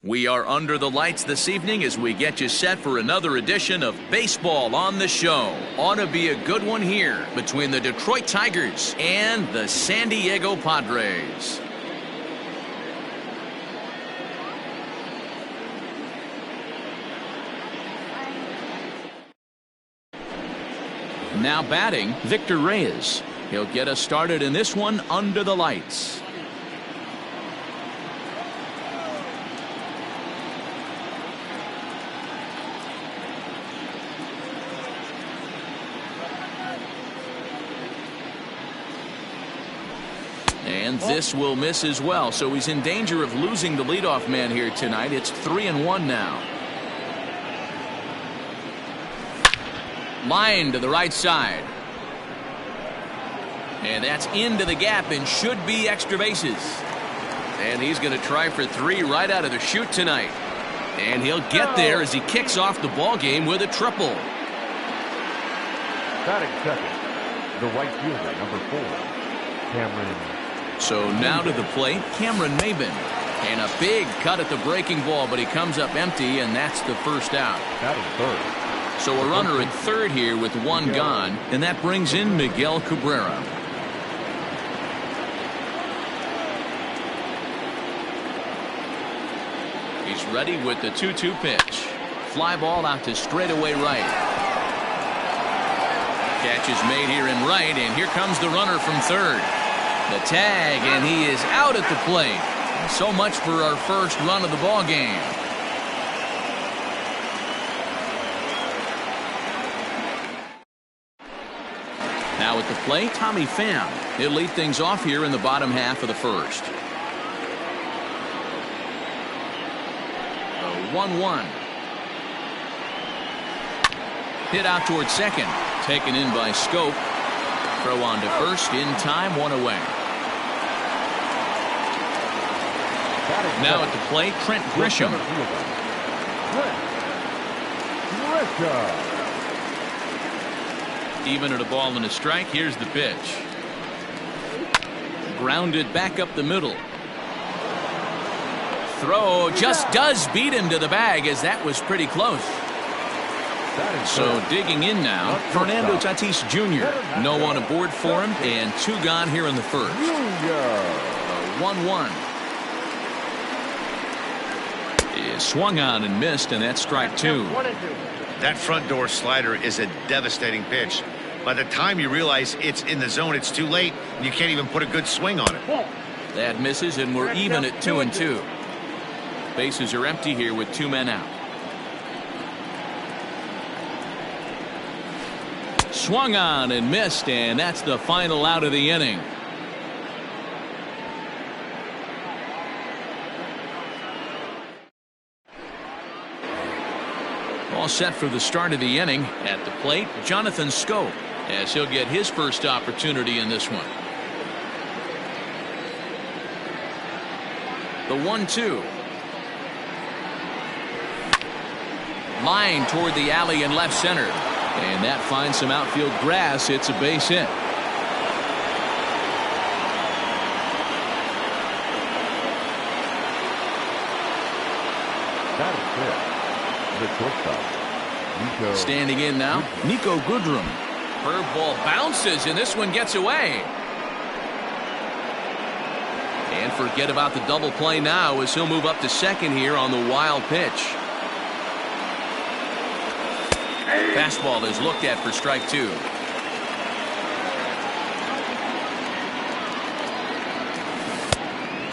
We are under the lights this evening as we get you set for another edition of Baseball on the Show. Ought to be a good one here between the Detroit Tigers and the San Diego Padres. Now batting, Victor Reyes. He'll get us started in this one under the lights. And this will miss as well, so he's in danger of losing the leadoff man here tonight. It's 3-1 now. Line to the right side. And that's into the gap and should be extra bases. And he's going to try for 3 right out of the chute tonight. And he'll get there as he kicks off the ball game with a triple. Batting second, the right fielder, number 4, Cameron. So now to the plate, Cameron Maben. And a big cut at the breaking ball, but he comes up empty, and that's the first out. Batting third. So a runner at third here with 1 gone, and that brings in Miguel Cabrera. He's ready with the 2-2 pitch. Fly ball out to straightaway right. Catch is made here in right, and here comes the runner from third. The tag, and he is out at the plate. And so much for our first run of the ball game. Now at the plate, Tommy Pham. He'll lead things off here in the bottom half of the first. The 1-1. Hit out towards second. Taken in by Scope. Throw on to first in time, 1 away. Now at the plate, Trent Grisham. Even at a ball and a strike, here's the pitch. Grounded back up the middle. Throw just does beat him to the bag, as that was pretty close. So digging in now, Fernando Tatis Jr. No one aboard for him, and 2 gone here in the first. 1-1. Is swung on and missed, and that's strike 2. That front door slider is a devastating pitch. By the time you realize it's in the zone, it's too late, and you can't even put a good swing on it. That misses, and we're even at 2-2. Bases are empty here with 2 men out. Swung on and missed, and that's the final out of the inning. All set for the start of the inning. At the plate, Jonathan Scope, as he'll get his first opportunity in this one. The 1-2. Line toward the alley in left center. And that finds some outfield grass. It's a base hit. Standing in now, Nico Goodrum. Curveball bounces, and this one gets away. And forget about the double play now, as he'll move up to second here on the wild pitch. Fastball is looked at for strike 2.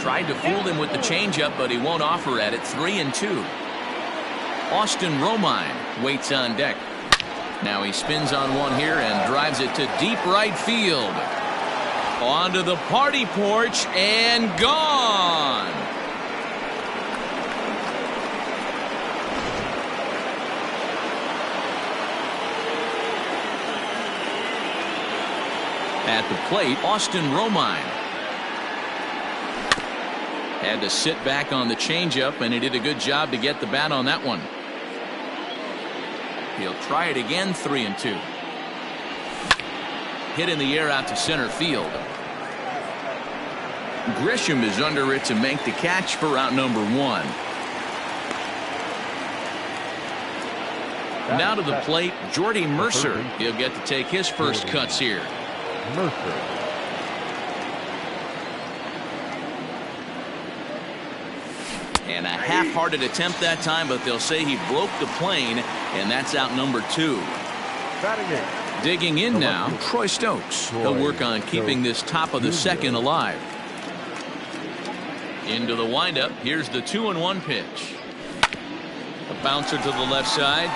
Tried to fool him with the changeup, but he won't offer at it. 3-2. Austin Romine waits on deck. Now he spins on one here and drives it to deep right field. Onto the party porch and gone. At the plate, Austin Romine. Had to sit back on the changeup, and he did a good job to get the bat on that one. He'll try it again. 3-2. Hit in the air out to center field. Grisham is under it to make the catch for out number 1. Now to the plate, Jordy Mercer. He'll get to take his first cuts here. Mercer. And a half-hearted attempt that time, but they'll say he broke the plane, and that's out number 2. Digging in now, Troy Stokes. He'll work on keeping this top of the second alive. Into the windup. Here's the 2-1 pitch. A bouncer to the left side,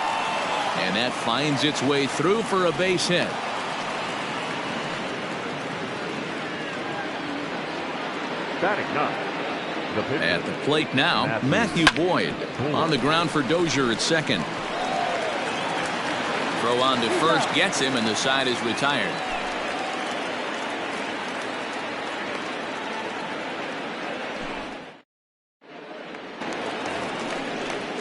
and that finds its way through for a base hit. Batting ninth. At the plate now, Matthew Boyd. On the ground for Dozier at second. Throw on to first gets him, and the side is retired.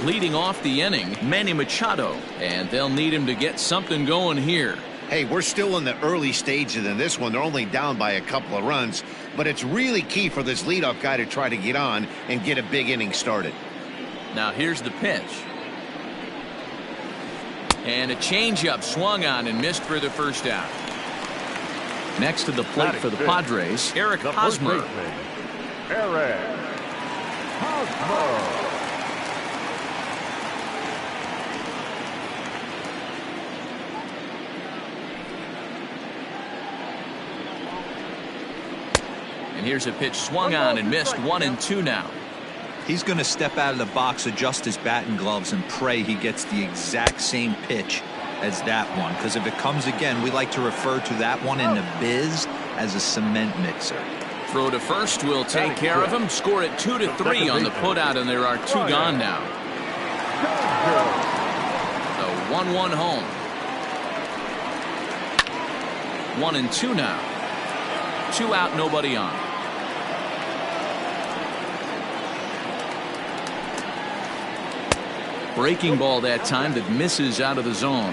Leading off the inning, Manny Machado, and they'll need him to get something going here. Hey, we're still in the early stages in this one. They're only down by a couple of runs, but it's really key for this leadoff guy to try to get on and get a big inning started. Now here's the pitch. And a changeup swung on and missed for the first out. Next to the plate for the Padres, Eric Hosmer. Eric Hosmer. And here's a pitch swung on and missed. 1-2 now. He's going to step out of the box, adjust his bat and gloves, and pray he gets the exact same pitch as that one. Because if it comes again, we like to refer to that one in the biz as a cement mixer. Throw to first will take care of him. Score it 2-3 on the putout, and there are 2 gone now. The 1-1 home. 1-2 now. 2 out, nobody on. Breaking ball that time that misses out of the zone.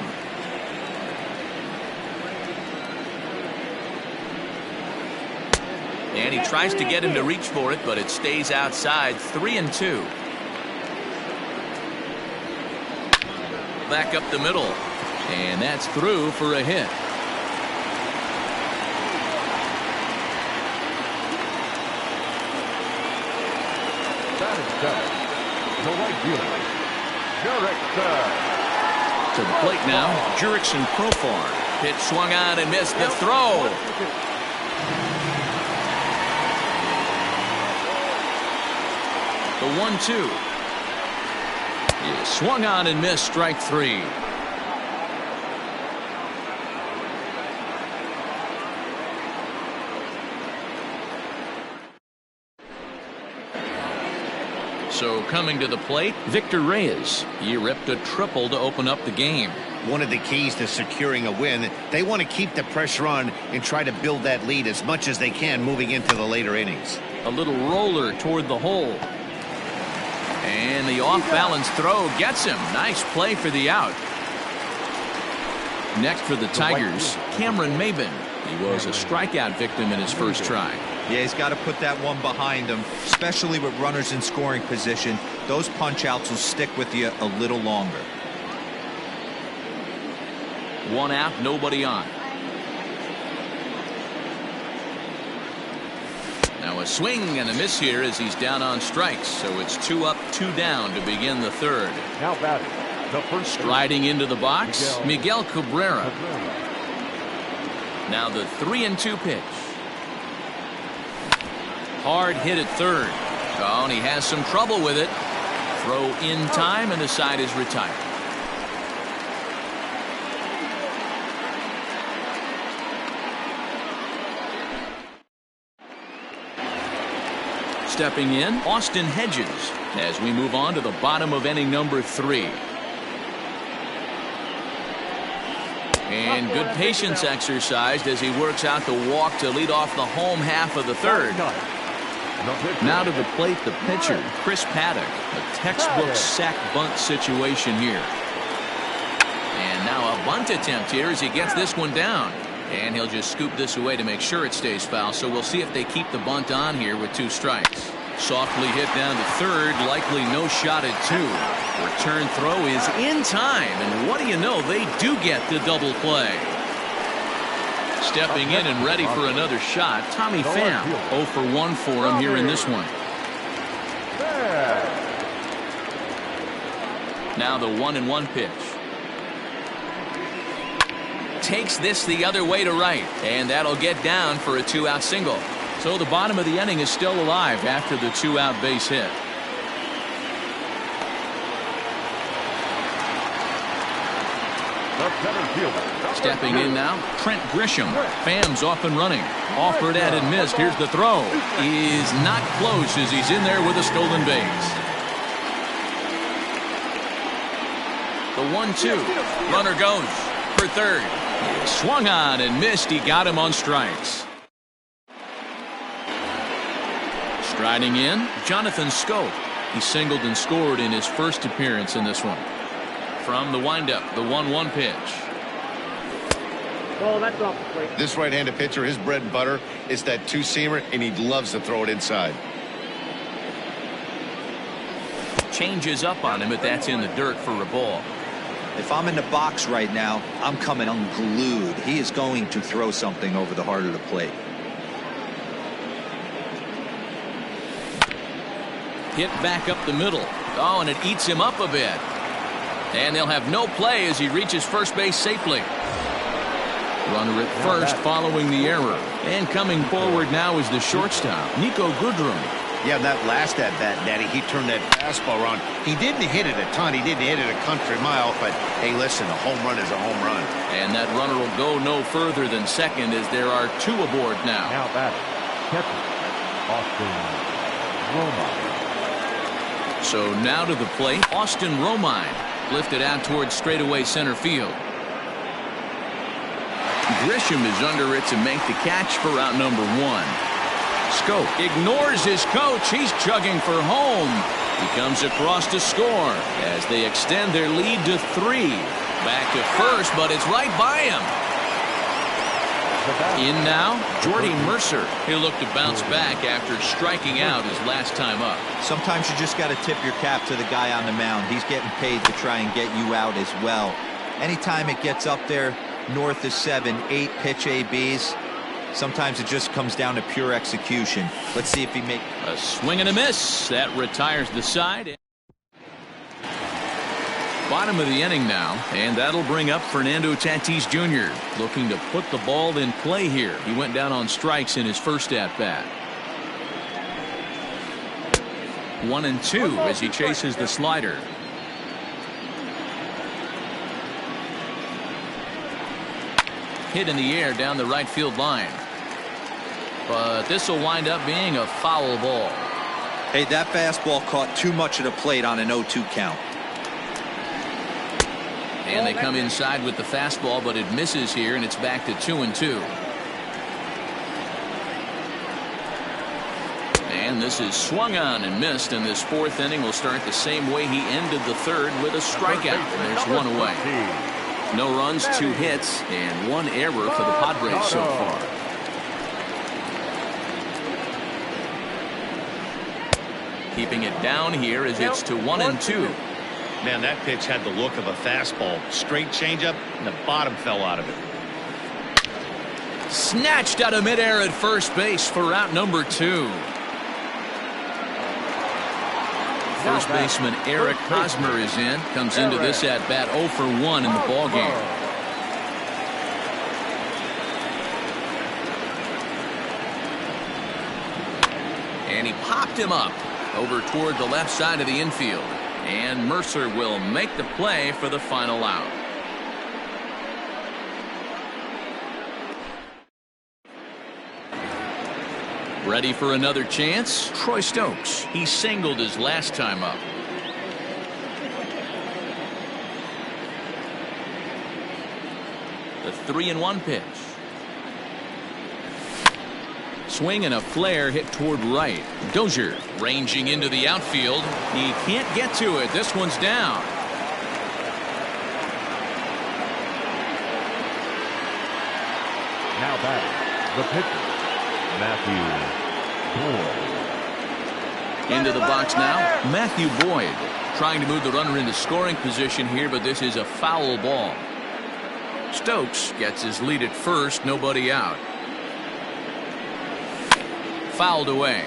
And he tries to get him to reach for it, but it stays outside. 3-2. Back up the middle. And that's through for a hit. That is 7. The right fielder, Jurickson. To the plate now, Jurickson Profar. Pitch swung on and missed. The throw. The 1-2. He swung on and missed. Strike 3. So coming to the plate, Victor Reyes. He ripped a triple to open up the game. One of the keys to securing a win, they want to keep the pressure on and try to build that lead as much as they can moving into the later innings. A little roller toward the hole. And the off-balance throw gets him. Nice play for the out. Next for the Tigers, Cameron Maybin. He was a strikeout victim in his first try. Yeah, he's got to put that one behind him, especially with runners in scoring position. Those punch-outs will stick with you a little longer. 1 out, nobody on. Now a swing and a miss here as he's down on strikes. So it's 2 up, 2 down to begin the third. Now batting, the first. Striding into the box, Miguel Cabrera. Now the 3-2 pitch. Hard hit at third. Oh, and he has some trouble with it. Throw in time, and the side is retired. Stepping in, Austin Hedges, as we move on to the bottom of inning number 3. And good patience exercised as he works out the walk to lead off the home half of the third. Now to the plate, the pitcher, Chris Paddock. A textbook sack bunt situation here. And now a bunt attempt here as he gets this one down. And he'll just scoop this away to make sure it stays foul. So we'll see if they keep the bunt on here with 2 strikes. Softly hit down to third, likely no shot at two. Return throw is in time, and what do you know, they do get the double play. Stepping in and ready for another shot, Tommy Pham. 0 for 1 for him here in this one. Now the 1-1 pitch. Takes this the other way to right, and that'll get down for a 2-out single. So the bottom of the inning is still alive after the 2-out base hit. Stepping in now, Trent Grisham. Pham's off and running. Offered at and missed. Here's the throw. Is not close as he's in there with a stolen base. The 1-2. Runner goes for third. He swung on and missed. He got him on strikes. Striding in, Jonathan Schoop. He singled and scored in his first appearance in this one. From the windup, the 1-1 pitch. Oh, that's off the plate. This right-handed pitcher, his bread and butter is that two-seamer, and he loves to throw it inside. Changes up on him, but that's in the dirt for a ball. If I'm in the box right now, I'm coming unglued. He is going to throw something over the heart of the plate. Hit back up the middle. Oh, and it eats him up a bit. And they'll have no play as he reaches first base safely. Runner at first following the error. And coming forward now is the shortstop, Nico Goodrum. Yeah, that last at-bat, Daddy, he turned that fastball around. He didn't hit it a ton. He didn't hit it a country mile. But, hey, listen, a home run is a home run. And that runner will go no further than second as there are two aboard now. Now batting, catcher, Austin Romine. So now to the plate, Austin Romine. Lifted out towards straightaway center field. Grisham is under it to make the catch for out number 1. Schoop ignores his coach. He's chugging for home. He comes across to score as they extend their lead to 3. Back to first, but it's right by him. In now, Jordy Mercer. He'll look to bounce back after striking out his last time up. Sometimes you just got to tip your cap to the guy on the mound. He's getting paid to try and get you out as well. Anytime it gets up there north of 7, 8 pitch ABs, sometimes it just comes down to pure execution. Let's see if he makes a swing and a miss. That retires the side. Bottom of the inning now, and that'll bring up Fernando Tatis Jr. looking to put the ball in play here. He went down on strikes in his first at-bat. 1-2 as he chases the slider. Hit in the air down the right field line. But this will wind up being a foul ball. Hey, that fastball caught too much of the plate on an 0-2 count. And they come inside with the fastball, but it misses here, and it's back to 2-2. And this is swung on and missed, and this fourth inning will start the same way he ended the third with a strikeout. There's one away. No runs, 2 hits, and 1 error for the Padres so far. Keeping it down here as it's to 1-2. Man, that pitch had the look of a fastball. Straight changeup, and the bottom fell out of it. Snatched out of midair at first base for out number 2. First baseman Eric Hosmer is in. Comes into this at-bat 0 for 1 in the ballgame. And he popped him up over toward the left side of the infield. And Mercer will make the play for the final out. Ready for another chance? Troy Stokes. He singled his last time up. The 3-1 pitch. Swing and a flare hit toward right. Dozier ranging into the outfield. He can't get to it. This one's down. Now batting, the pitcher, Matthew Boyd. Into the box now, Matthew Boyd. Trying to move the runner into scoring position here, but this is a foul ball. Stokes gets his lead at first, nobody out. Fouled away.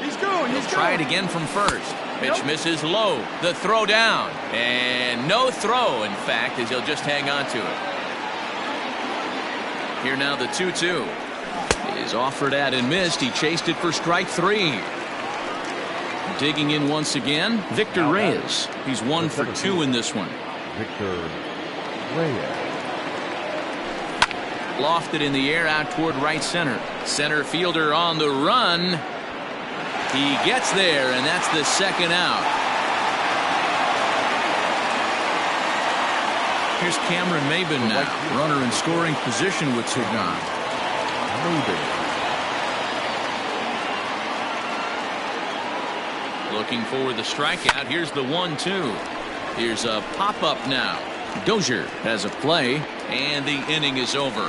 He'll try it again from first. Pitch misses low. The throw down. And no throw, in fact, as he'll just hang on to it. Here now the 2-2. Is offered at and missed. He chased it for strike 3. Digging in once again, Victor Reyes. He's 1 for 2 in this one. Victor Reyes. Lofted in the air out toward right center. Center fielder on the run. He gets there, and that's the second out. Here's Cameron Maben now. Runner in scoring position with 2 gone. Looking for the strikeout. Here's the 1-2. Here's a pop-up now. Dozier has a play, and the inning is over.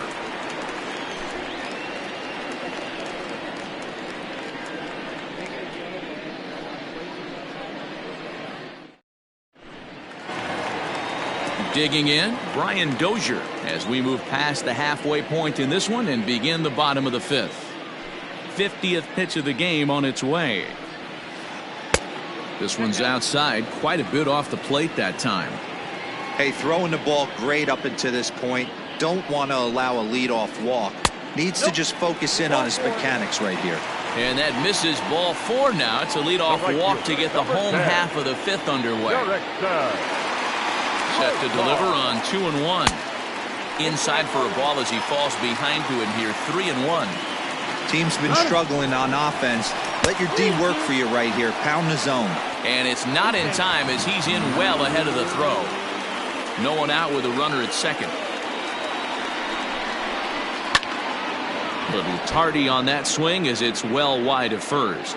Digging in, Brian Dozier, as we move past the halfway point in this one and begin the bottom of the 5th. 50th pitch of the game on its way. This one's outside, quite a bit off the plate that time. Hey, throwing the ball great up until this point. Don't want to allow a leadoff walk. Needs to just focus in on his mechanics right here. And that misses ball 4 now. It's a leadoff walk to get the home half of the 5th underway. Set to deliver on 2-1. Inside for a ball as he falls behind to it here. 3-1. Team's been struggling on offense. Let your D work for you right here. Pound the zone. And it's not in time as he's in well ahead of the throw. No one out with a runner at second. Little tardy on that swing as it's well wide of first.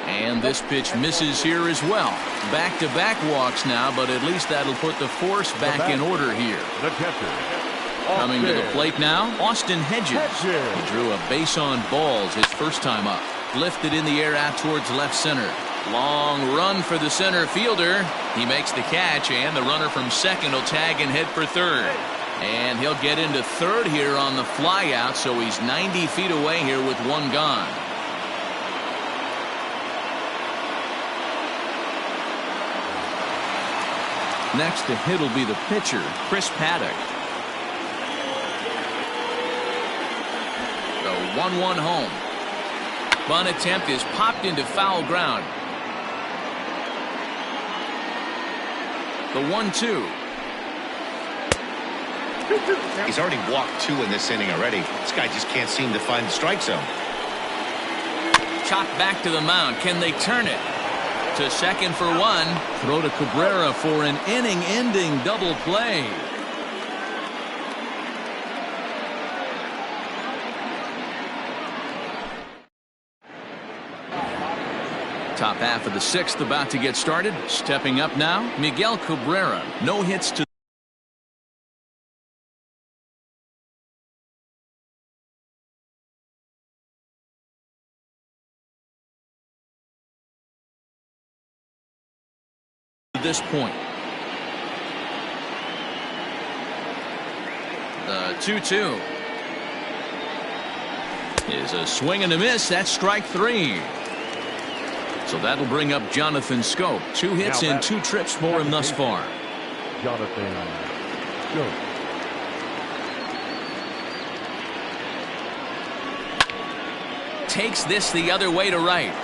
And this pitch misses here as well. Back-to-back walks now, but at least that'll put the force back in order here. The catcher. Coming to the plate now, Austin Hedges. He drew a base on balls his first time up. Lifted in the air out towards left center. Long run for the center fielder. He makes the catch, and the runner from second will tag and head for third. And he'll get into third here on the fly out, so he's 90 feet away here with 1 gone. Next to hit will be the pitcher, Chris Paddock. The 1-1 home. Bunt attempt is popped into foul ground. The 1-2. He's already walked 2 in this inning already. This guy just can't seem to find the strike zone. Chopped back to the mound. Can they turn it? To second for 1. Throw to Cabrera for an inning-ending double play. Top half of the 6th about to get started. Stepping up now, Miguel Cabrera. No hits to this point. The 2-2 is a swing and a miss. That's strike 3. So that'll bring up Jonathan Scope. 2 hits in 2 trips for him thus far. Jonathan Scope. Takes this the other way to right.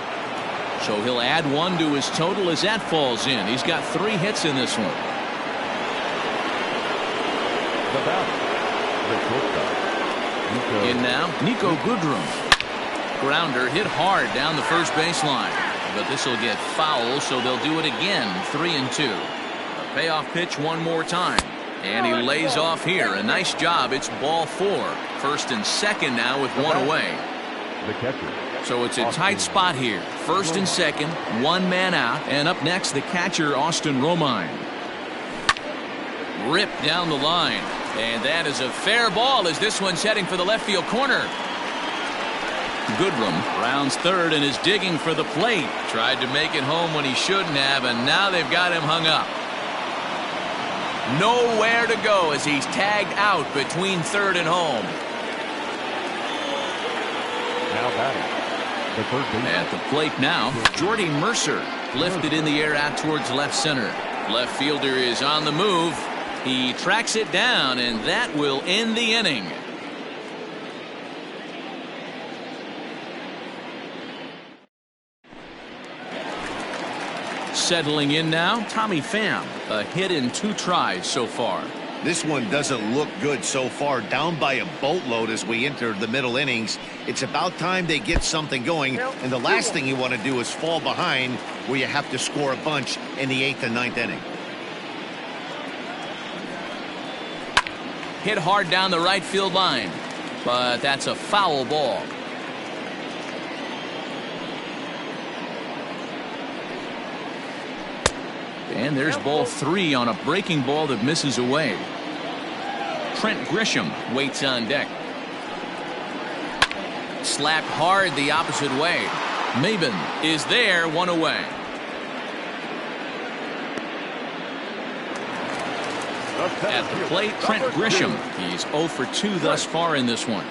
So he'll add 1 to his total as that falls in. He's got 3 hits in this one. The batter. In now, Nico Goodrum. Grounder hit hard down the first baseline. But this will get foul, so they'll do it again. 3-2. A payoff pitch one more time. And he lays off here. A nice job. It's ball 4. First and second now with 1 away. The catcher. So it's a tight spot here. First and second, 1 man out. And up next, the catcher, Austin Romine. ripped down the line. And that is a fair ball as this one's heading for the left field corner. Goodrum rounds third and is digging for the plate. Tried to make it home when he shouldn't have, and now they've got him hung up. Nowhere to go as he's tagged out between third and home. Now batting, the third baseman. At the plate now, Jordy Mercer lifted in the air out towards left center. Left fielder is on the move. He tracks it down, and that will end the inning. Settling in now, Tommy Pham. A hit in 2 tries so far. This one doesn't look good so far. Down by a boatload as we enter the middle innings. It's about time they get something going. And the last thing you want to do is fall behind where you have to score a bunch in the 8th and 9th inning. Hit hard down the right field line, but that's a foul ball. And there's ball 3 on a breaking ball that misses away. Trent Grisham waits on deck. Slapped hard the opposite way. Maben is there, 1 away. At the plate, Trent Grisham. He's 0 for 2 thus far in this one.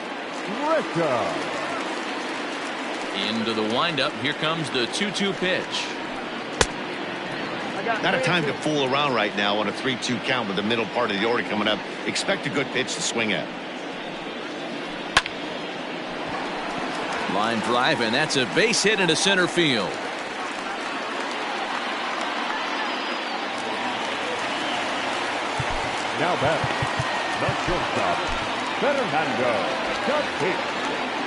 Into the windup. Here comes the 2-2 pitch. Not a time to fool around right now on a 3-2 count with the middle part of the order coming up. Expect a good pitch to swing at. Line drive, and that's a base hit into center field. Now batting, the shortstop, Fernando.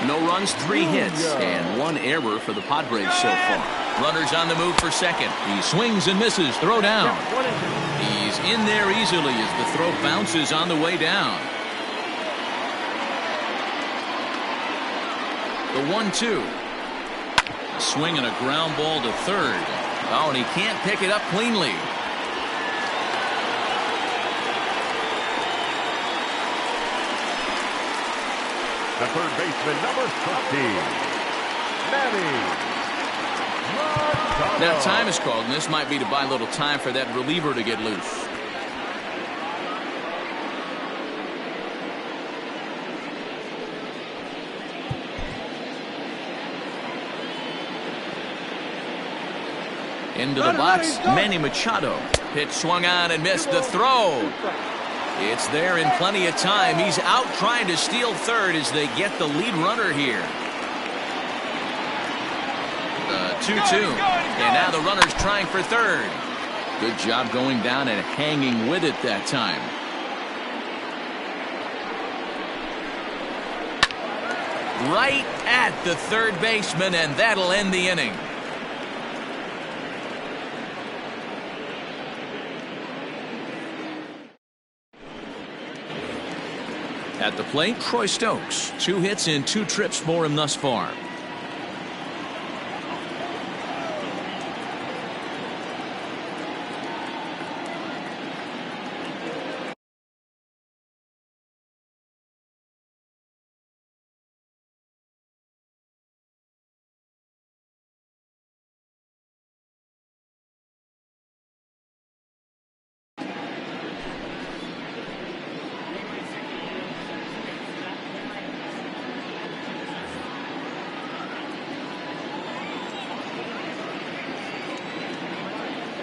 No runs, 3 hits, and 1 error for the Padres so far. Runners on the move for second. He swings and misses. Throw down. He's in there easily as the throw bounces on the way down. The 1-2. Swing and a ground ball to third. Oh, and he can't pick it up cleanly. The third baseman, number 15, Manny. Now time is called, and this might be to buy a little time for that reliever to get loose. Into the box, Manny Machado. Pitch swung on and missed the throw. It's there in plenty of time. He's out trying to steal third as they get the lead runner here. The 2-2. And now the runner's trying for third. Good job going down and hanging with it that time. Right at the third baseman, and that'll end the inning. At the plate, Troy Stokes. 2 hits and 2 trips for him thus far.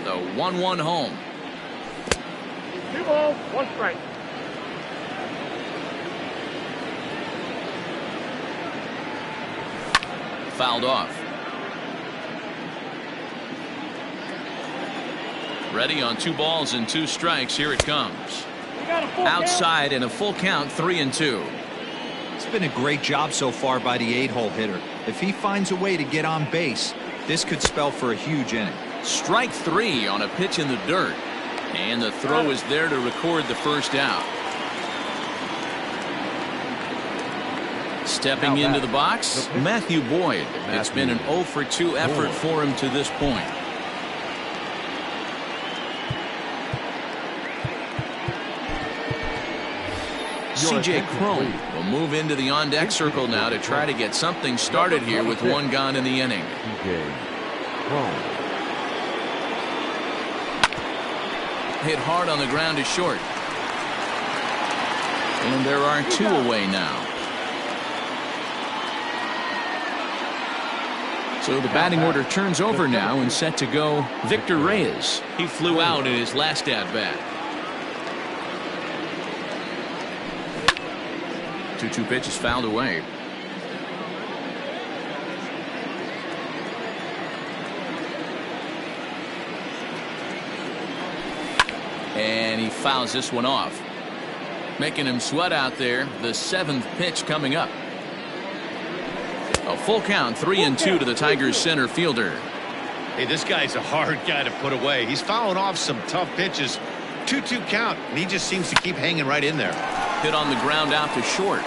The 1-1 home. 2 balls, 1 strike. Fouled off. Ready on 2 balls and 2 strikes. Here it comes. Outside in a full count, 3-2. It's been a great job so far by the 8-hole hitter. If he finds a way to get on base, this could spell for a huge inning. Strike 3 on a pitch in the dirt. And the throw is there to record the first out. Stepping into the box, Matthew Boyd. It's been an 0 for 2 effort for him to this point. C.J. Cron will move into the on-deck circle now to try to get something started here with one gone in the inning. C.J. Cron. Hit hard on the ground to short. And there are two away now. So the batting order turns over now and set to go Victor Reyes. He flew out in his last at-bat. 2-2 pitch is fouled away. And he fouls this one off. Making him sweat out there. The 7th pitch coming up. A full count, 3-2 to the Tigers center fielder. Hey, this guy's a hard guy to put away. He's fouling off some tough pitches. 2-2 count, and he just seems to keep hanging right in there. Hit on the ground out to short.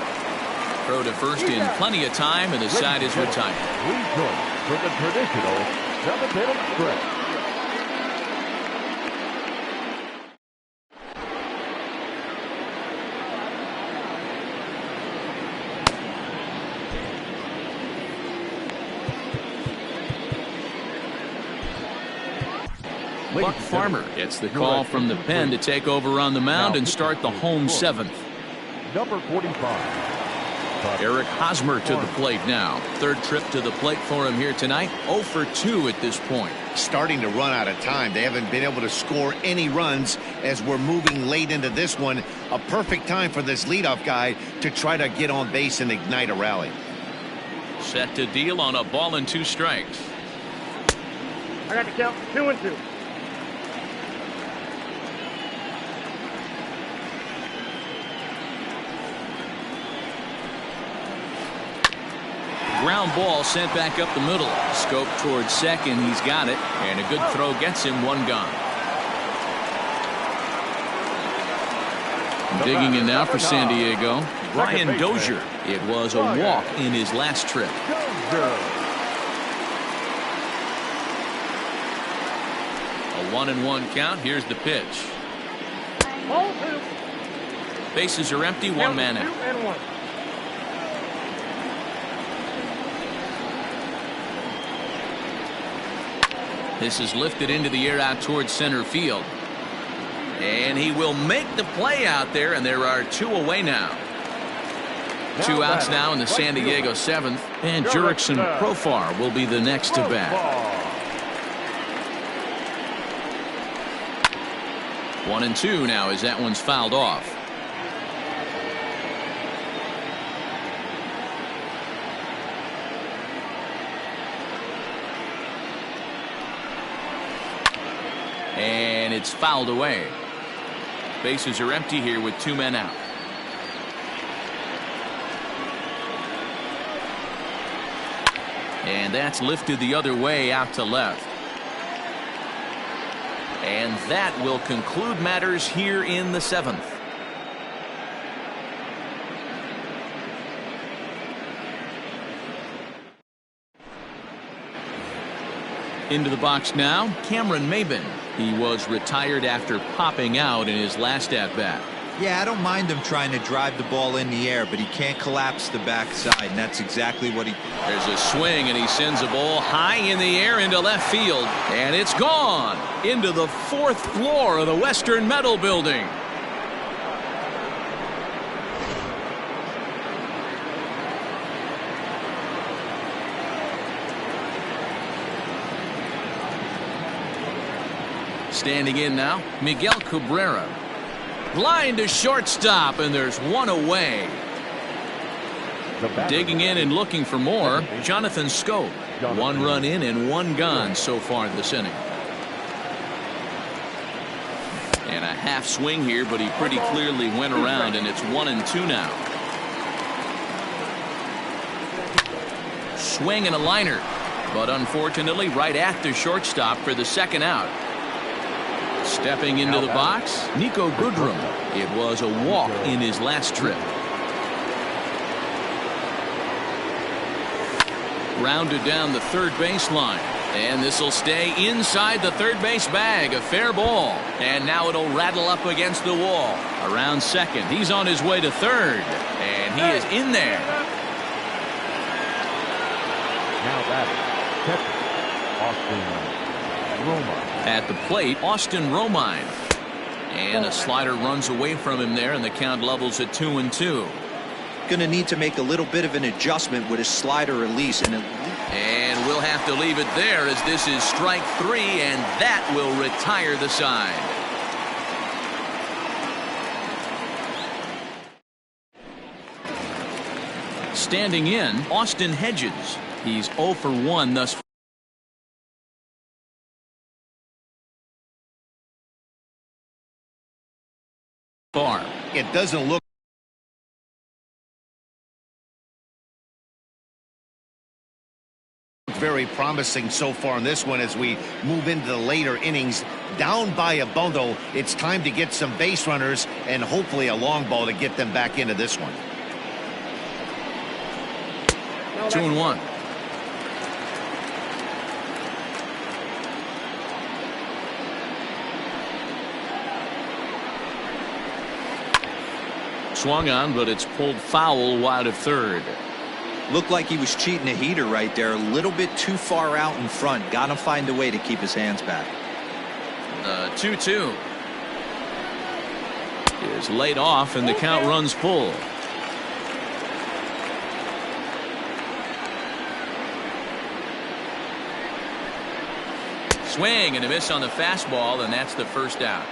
Throw to first in plenty of time, and the side is retired. Rejoin for the traditional 7th stretch. Buck Farmer gets the call from the pen to take over on the mound and start the home 7th. Number 45. Eric Hosmer to the plate now. 3rd trip to the plate for him here tonight. 0 for 2 at this point. Starting to run out of time. They haven't been able to score any runs as we're moving late into this one. A perfect time for this leadoff guy to try to get on base and ignite a rally. Set to deal on a ball and 2 strikes. I got the count. 2-2. Ground ball sent back up the middle. Scope towards second. He's got it. And a good throw gets him 1 gone. Digging in now for San Diego, Brian Dozier. It was a walk in his last trip. A 1-1 count. Here's the pitch. Ball 2. Bases are empty. 1 man out. 2-1. This is lifted into the air out towards center field. And he will make the play out there, and there are 2 away now. 2 outs now in the San Diego 7th, and Jurickson Profar will be the next to bat. 1-2 now as that one's fouled off. And it's fouled away. Bases are empty here with 2 men out. And that's lifted the other way out to left. And that will conclude matters here in the 7th. Into the box now, Cameron Maybin. He was retired after popping out in his last at-bat. Yeah, I don't mind him trying to drive the ball in the air, but he can't collapse the backside, and that's exactly what he... There's a swing, and he sends a ball high in the air into left field. And it's gone into the 4th floor of the Western Metal Building. Standing in now, Miguel Cabrera. Line to shortstop, and there's 1 away. Digging in and looking for more, Jonathan Scope. 1 run in and 1 gone so far this inning. And a half swing here, but he pretty clearly went around, and it's 1-2 now. Swing and a liner, but unfortunately right at the shortstop for the 2nd out. Stepping into the box, Nico Goodrum. It was a walk in his last trip. Grounded down the 3rd baseline. And this will stay inside the third base bag. A fair ball. And now it'll rattle up against the wall. Around second. He's on his way to third. And he is in there. Now batting, catcher, Austin Romine. At the plate, Austin Romine. And a slider runs away from him there, and the count levels at 2-2. Going to need to make a little bit of an adjustment with his slider release. And we'll have to leave it there as this is strike 3, and that will retire the side. Standing in, Austin Hedges. He's 0 for 1 thus far. It doesn't look very promising so far in this one as we move into the later innings. Down by a bundle, it's time to get some base runners and hopefully a long ball to get them back into this one. 2-1. Swung on, but it's pulled foul wide of third. looked like he was cheating a heater right there. A little bit too far out in front. Got to find a way to keep his hands back. 2-2 is laid off, and the count runs full. Swing and a miss on the fastball, and that's the first out.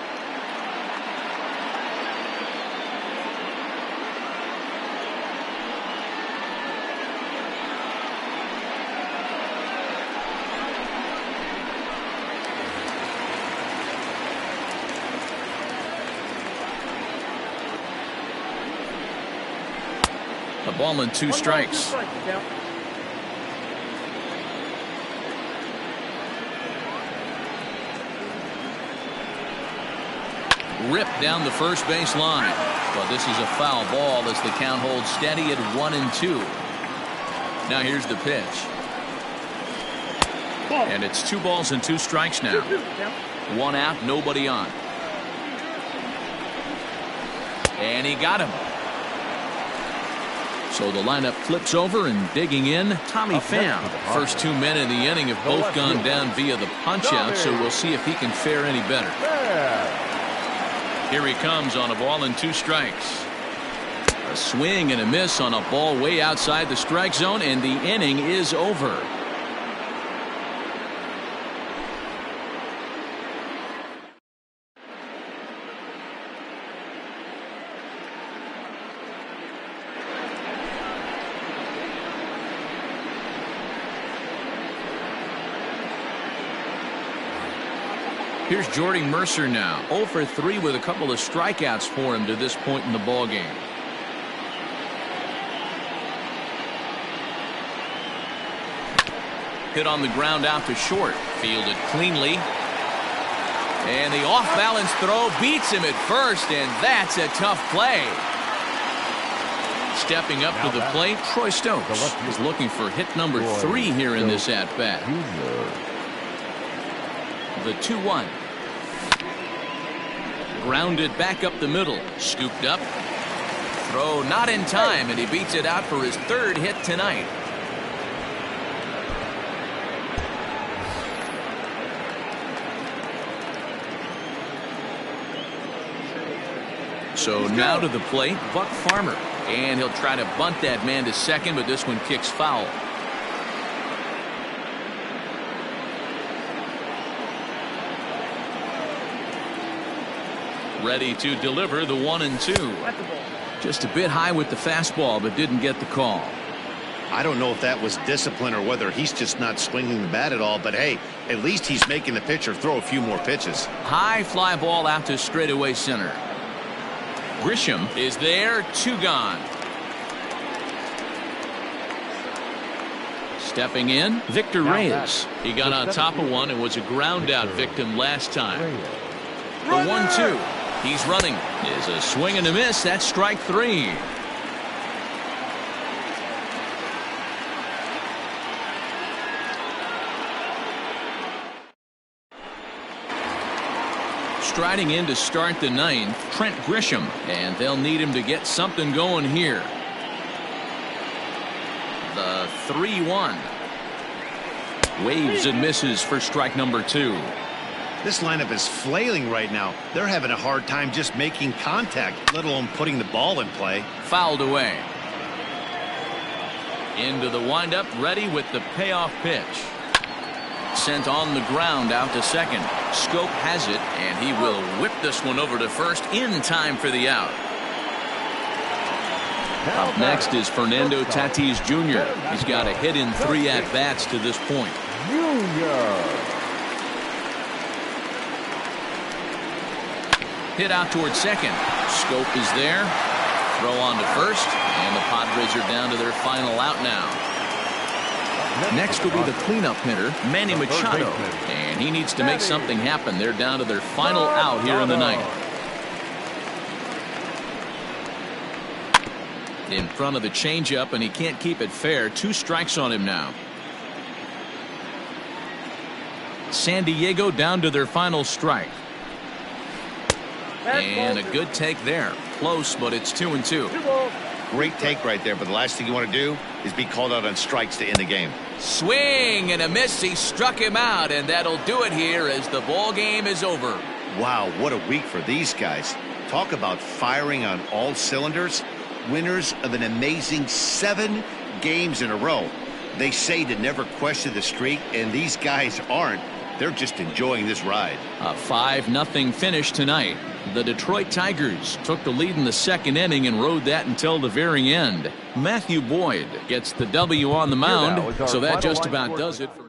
A ball and two strikes. Ripped down the first base line. But this is a foul ball as the count holds steady at 1-2. Now here's the pitch. And it's 2 balls and 2 strikes now. 1 out, nobody on. And he got him. So the lineup flips over, and digging in, Tommy Pham. First 2 men in the inning have both gone down via the punch-out, so we'll see if he can fare any better. Here he comes on a ball and 2 strikes. A swing and a miss on a ball way outside the strike zone, and the inning is over. Here's Jordy Mercer now, 0 for 3 with a couple of strikeouts for him to this point in the ballgame. Hit on the ground out to short, fielded cleanly. And the off-balance throw beats him at first, and that's a tough play. Stepping up to the plate, Troy Stokes is looking for hit number 3 here in this at-bat. The 2-1. Grounded back up the middle. Scooped up. Throw not in time, and he beats it out for his 3rd hit tonight. So now to the plate, Buck Farmer. And he'll try to bunt that man to second, but this one kicks foul. Ready to deliver the 1-2. Just a bit high with the fastball, but didn't get the call. I don't know if that was discipline or whether he's just not swinging the bat at all, but hey, at least he's making the pitcher throw a few more pitches. High fly ball out to straightaway center. Grisham is there, 2 gone. Stepping in, Victor Reyes. He got on top of one and was a ground out victim last time. The 1-2. He's running. Is a swing and a miss. That's strike 3. striding in to start the ninth, Trent Grisham, and they'll need him to get something going here. The 3-1. Waves and misses for strike number 2. This lineup is flailing right now. They're having a hard time just making contact, let alone putting the ball in play. Fouled away. Into the windup, ready with the payoff pitch. Sent on the ground out to second. Scope has it, and he will whip this one over to first in time for the out. Up next is Fernando Tatis Jr. He's got a hit in 3 at-bats to this point. Hit out towards second. Scope is there. Throw on to first, and the Padres are down to their final out now. Next will be the cleanup hitter, Manny Machado, and he needs to make something happen. They're down to their final out here in the ninth. In front of the changeup, and he can't keep it fair. 2 strikes on him now. San Diego down to their final strike. And a good take there. Close, but it's 2-2. Great take right there, but the last thing you want to do is be called out on strikes to end the game. Swing and a miss. He struck him out, and that'll do it here as the ball game is over. Wow, what a week for these guys. Talk about firing on all cylinders. Winners of an amazing 7 games in a row. They say to never question the streak, and these guys aren't. They're just enjoying this ride. A 5-0 finish tonight. The Detroit Tigers took the lead in the second inning and rode that until the very end. Matthew Boyd gets the W on the mound, so that just about does it for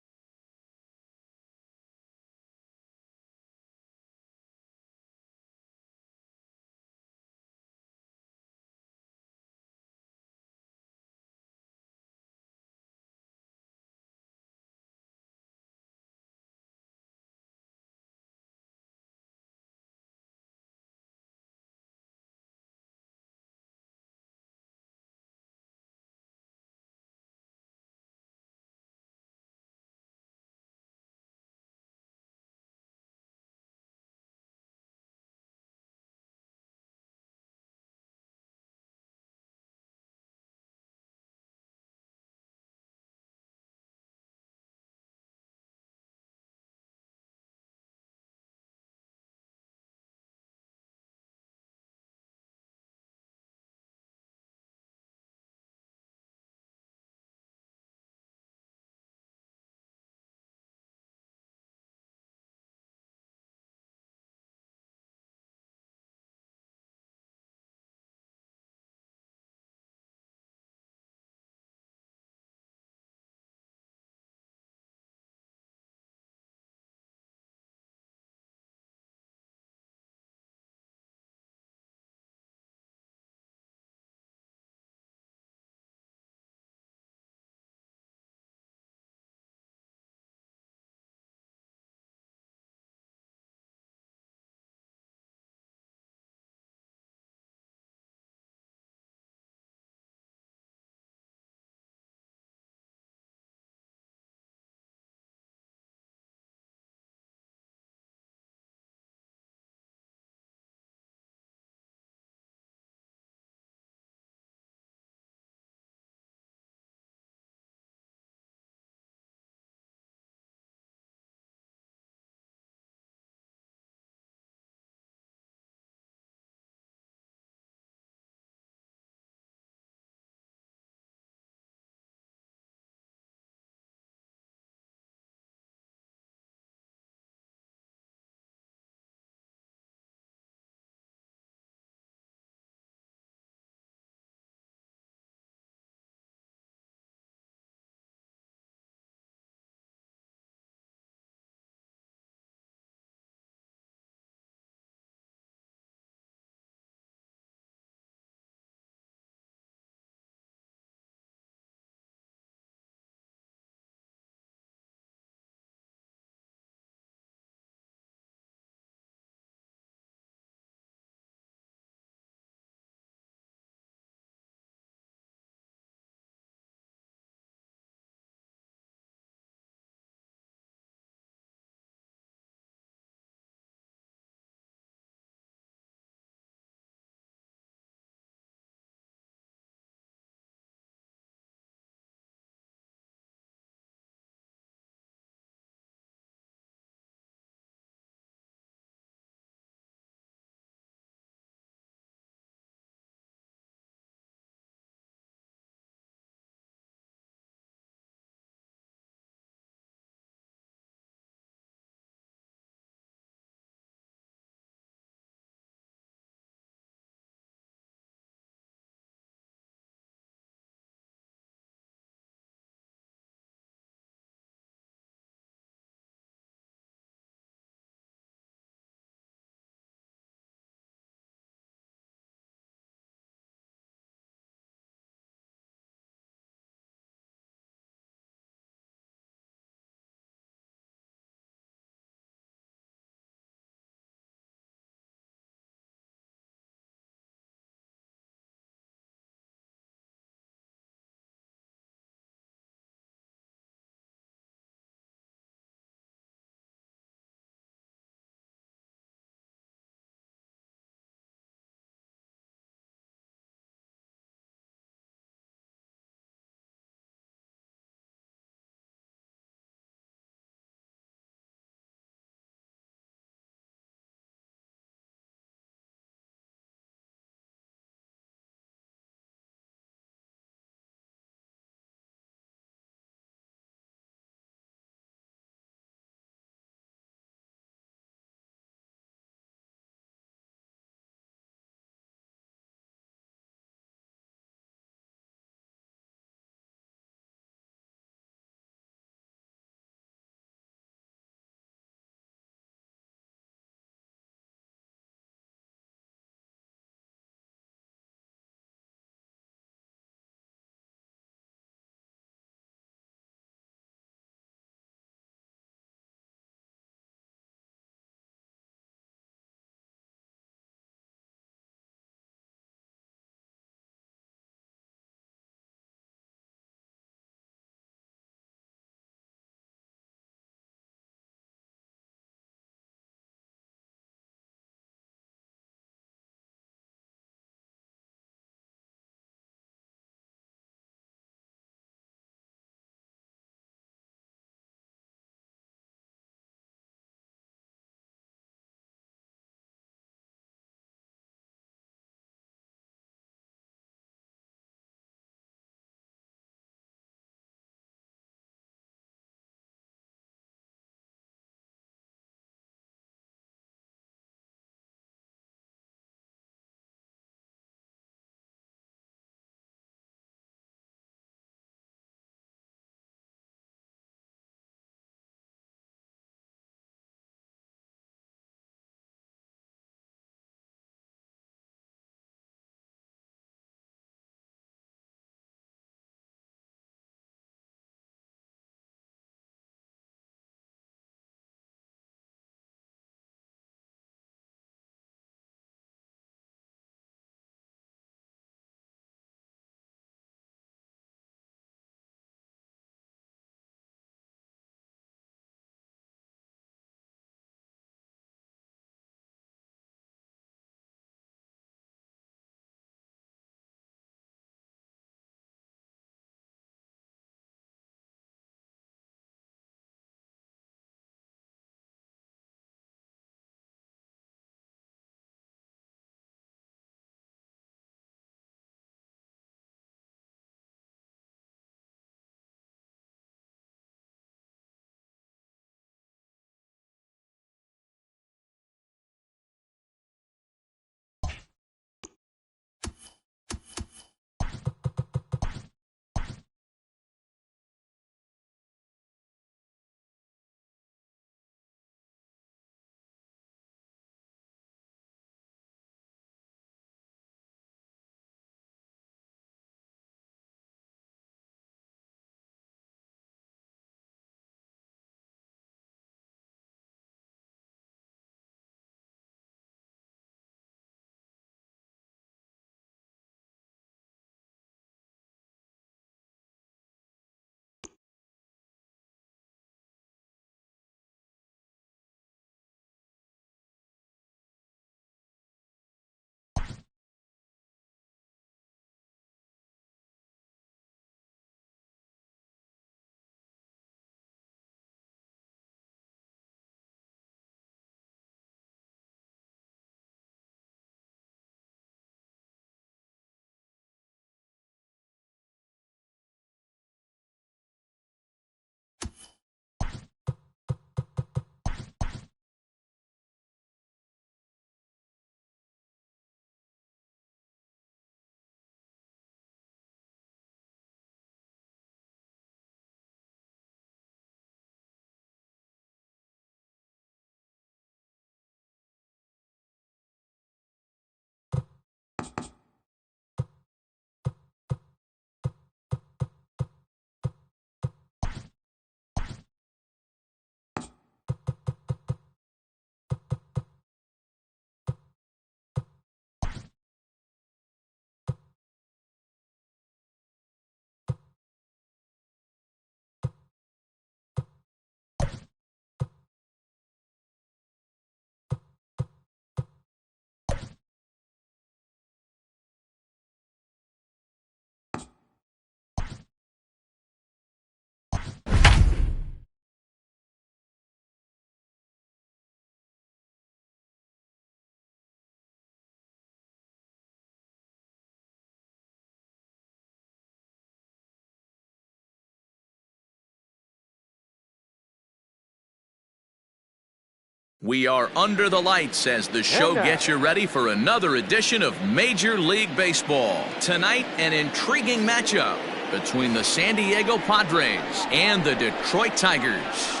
We are under the lights as the show gets you ready for another edition of Major League Baseball. Tonight, an intriguing matchup between the San Diego Padres and the Detroit Tigers.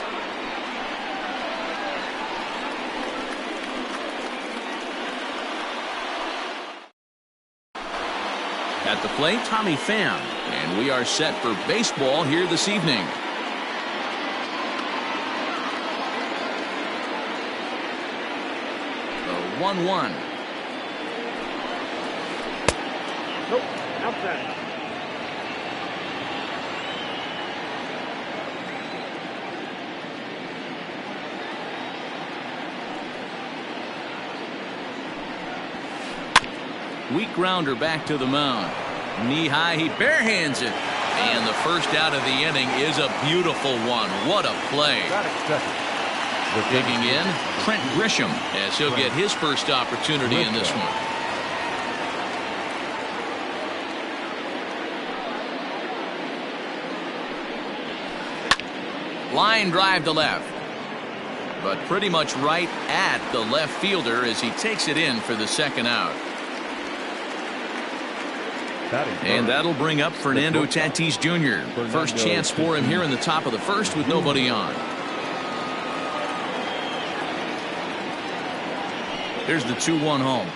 At the plate, Tommy Pham, and we are set for baseball here this evening. The 1-1. Nope, outside. Weak grounder back to the mound. Knee high, he barehands it. And the first out of the inning is a beautiful one. What a play. Digging in, Trent Grisham, as he'll get his first opportunity in this one. Line drive to left. But pretty much right at the left fielder as he takes it in for the second out. And that'll bring up Fernando Tatis Jr. First chance for him here in the top of the first with nobody on. Here's the 2-1 home.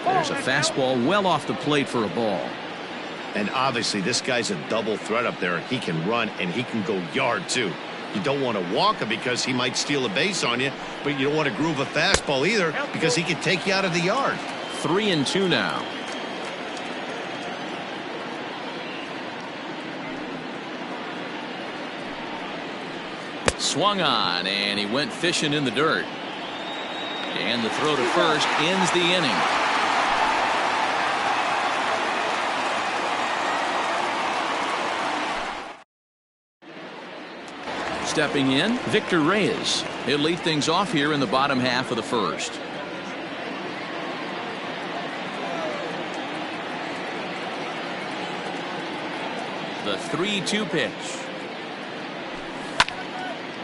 There's a fastball well off the plate for a ball. And obviously this guy's a double threat up there. He can run and he can go yard too. You don't want to walk him because he might steal a base on you, but you don't want to groove a fastball either because he can take you out of the yard. 3-2 now. Swung on, and he went fishing in the dirt. And the throw to first ends the inning. Stepping in, Victor Reyes. He'll lead things off here in the bottom half of the first. The 3-2 pitch.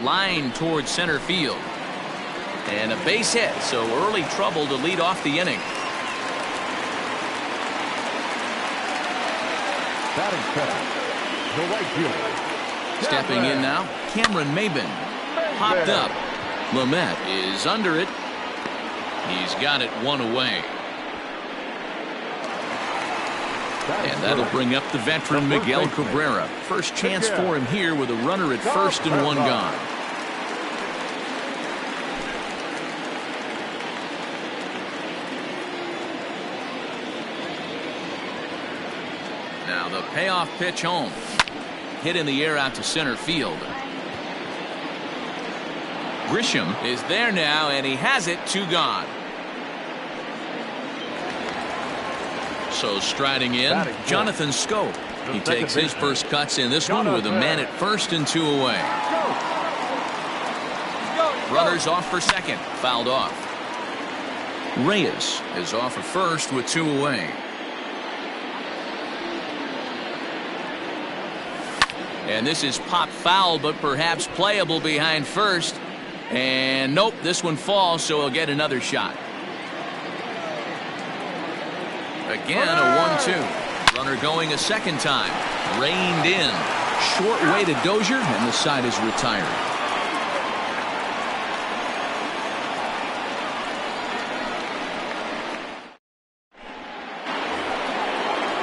Line towards center field. And a base hit, so early trouble to lead off the inning. Stepping in now, Cameron Maybin. Popped up. Lamet is under it. He's got it one away. And that'll bring up the veteran Miguel Cabrera. First chance for him here with a runner at first and one gone. Now the payoff pitch home. Hit in the air out to center field. Grisham is there now, and he has it, 2 gone. So striding in, Jonathan Scope. He takes his first cuts in this one with a man at first and 2 away. Runners off for second, fouled off. Reyes is off for first with 2 away. And this is popped foul, but perhaps playable behind first. And nope, this one falls, so he'll get another shot. Again, a 1-2. Runner going a second time. Reined in. Short way to Dozier, and the side is retired.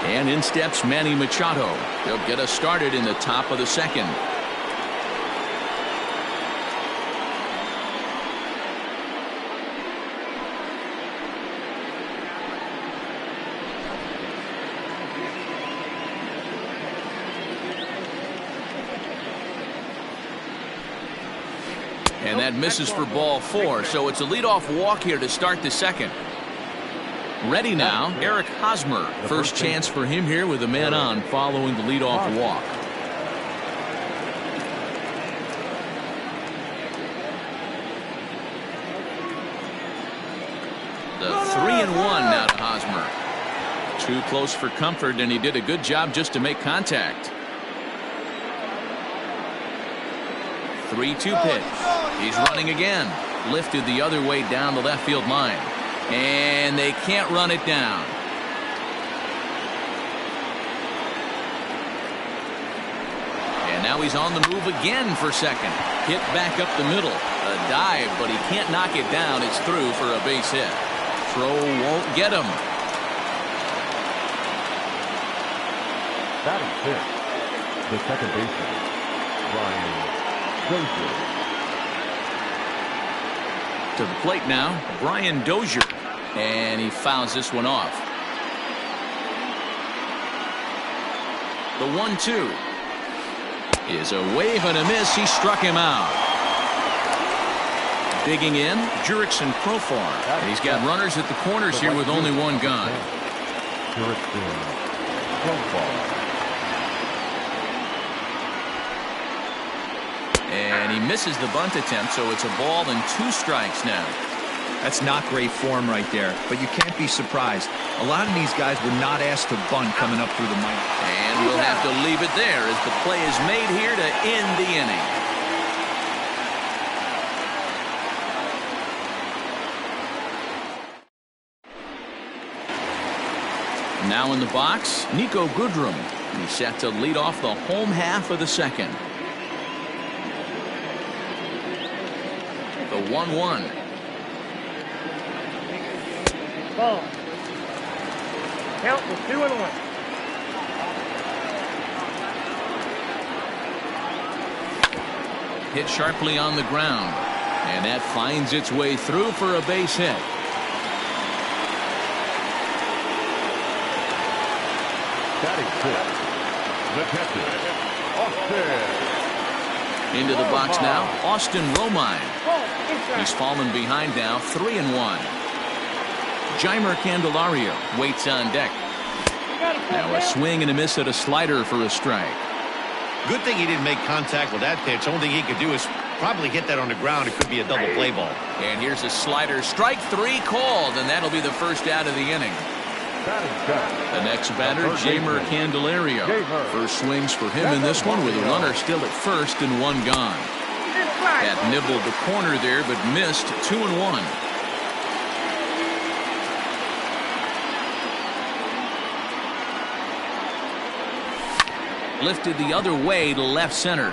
And in steps Manny Machado. He'll get us started in the top of the second. And that misses for ball 4, so it's a leadoff walk here to start the second. Ready now, Eric Hosmer. First chance for him here with a man on following the leadoff walk. The 3-1 now to Hosmer. Too close for comfort, and he did a good job just to make contact. 3-2 pitch. He's running again. Lifted the other way down the left field line. And they can't run it down. And now he's on the move again for second. Hit back up the middle. A dive, but he can't knock it down. It's through for a base hit. Throw won't get him. Batting fifth, the second baseman, Brian Dozier. To the plate now, Brian Dozier. And he fouls this one off. The 1-2 is a wave and a miss. He struck him out. Digging in, Jurickson Profar. And he's got runners at the corners here with only one gone. Jurickson Profar. And he misses the bunt attempt, so it's a ball and 2 strikes now. That's not great form right there, but you can't be surprised. A lot of these guys were not asked to bunt coming up through the mic. And we'll have to leave it there as the play is made here to end the inning. Now in the box, Nico Goodrum. He's set to lead off the home half of the second. The 1-1. Ball. Count was 2-1. Hit sharply on the ground. And that finds its way through for a base hit. Batting fifth, the catcher, Austin. Into the box now, Austin Romine. He's fallen behind now, 3-1. Jeimer Candelario waits on deck. Now a swing and a miss at a slider for a strike. Good thing he didn't make contact with that pitch. Only thing he could do is probably hit that on the ground. It could be a double play ball. And here's a slider. Strike 3 called, and that'll be the first out of the inning. The next batter, Jeimer Candelario. First swings for him in this one with a runner still at first and 1 gone. That nibbled the corner there, but missed. 2-1. Lifted the other way to left center.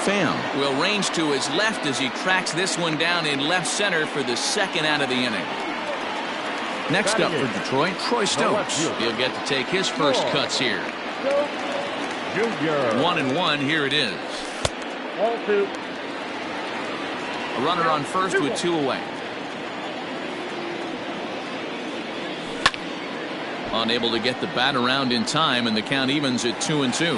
Pham will range to his left as he tracks this one down in left center for the second out of the inning. Next up for Detroit, Troy Stokes. He'll get to take his first cuts here. 1-1, here it is. Ball 2. A runner on first with 2 away. Unable to get the bat around in time, and the count evens at 2-2.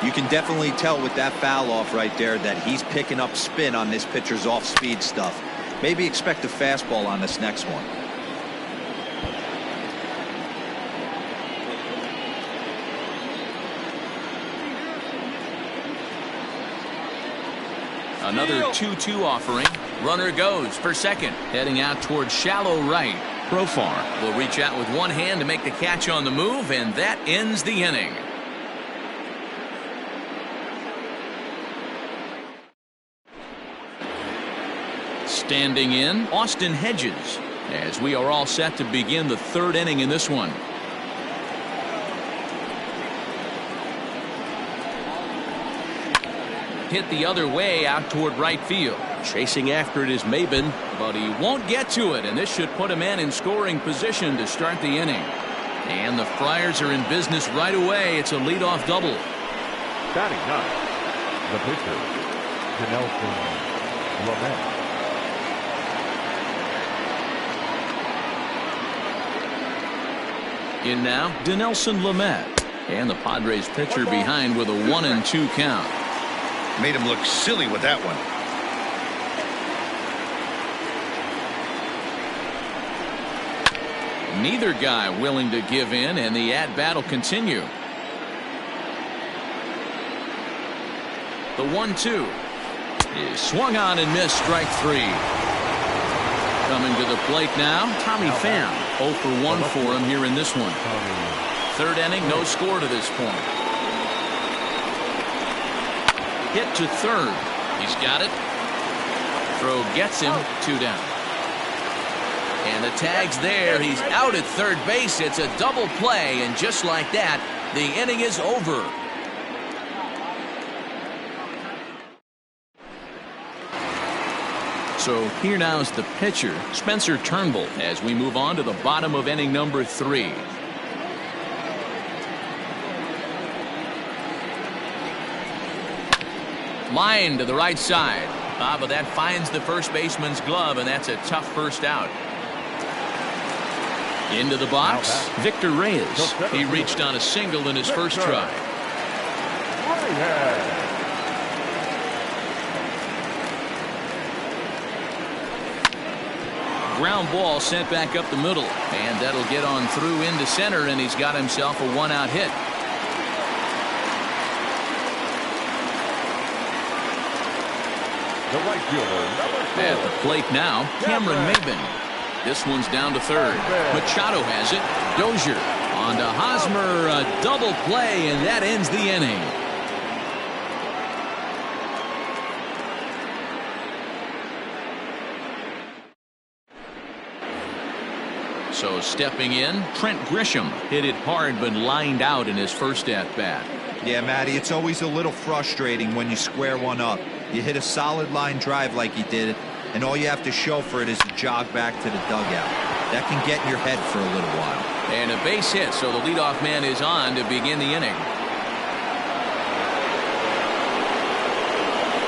You can definitely tell with that foul off right there that he's picking up spin on this pitcher's off-speed stuff. Maybe expect a fastball on this next one. Another 2-2 offering. Runner goes for second. Heading out towards shallow right. Profar will reach out with one hand to make the catch on the move, and that ends the inning. Standing in, Austin Hedges, as we are all set to begin the 3rd inning in this one. Hit the other way out toward right field. Chasing after it is Maben, but he won't get to it, and this should put a man in scoring position to start the inning. And the Friars are in business right away. It's a leadoff double. Batting ninth, the pitcher, Dinelson Lamet. In now, Dinelson Lamet. And the Padres pitcher behind with a 1-2 count. Made him look silly with that one. Neither guy willing to give in, and the at-bat will continue. The 1-2 is swung on and missed. Strike 3. Coming to the plate now, Tommy Pham. 0 for 1 for him here in this one. 3rd inning, no score to this point. Hit to third. He's got it. Throw gets him. 2 down. And the tag's there. He's out at third base. It's a double play, and just like that, the inning is over. So here now is the pitcher, Spencer Turnbull, as we move on to the bottom of inning number 3. Line to the right side. But that finds the first baseman's glove, and that's a tough first out. Into the box, Victor Reyes. He reached on a single in his first try. Ground ball sent back up the middle, and that'll get on through into center, and he's got himself a 1-out hit. The right fielder, At the plate now, Cameron Maben. This one's down to third. Machado has it. Dozier on to Hosmer. A double play, and that ends the inning. So stepping in, Trent Grisham hit it hard but lined out in his first at-bat. Yeah, Matty, it's always a little frustrating when you square one up. You hit a solid line drive like he did, and all you have to show for it is a jog back to the dugout. That can get in your head for a little while. And a base hit, so the leadoff man is on to begin the inning.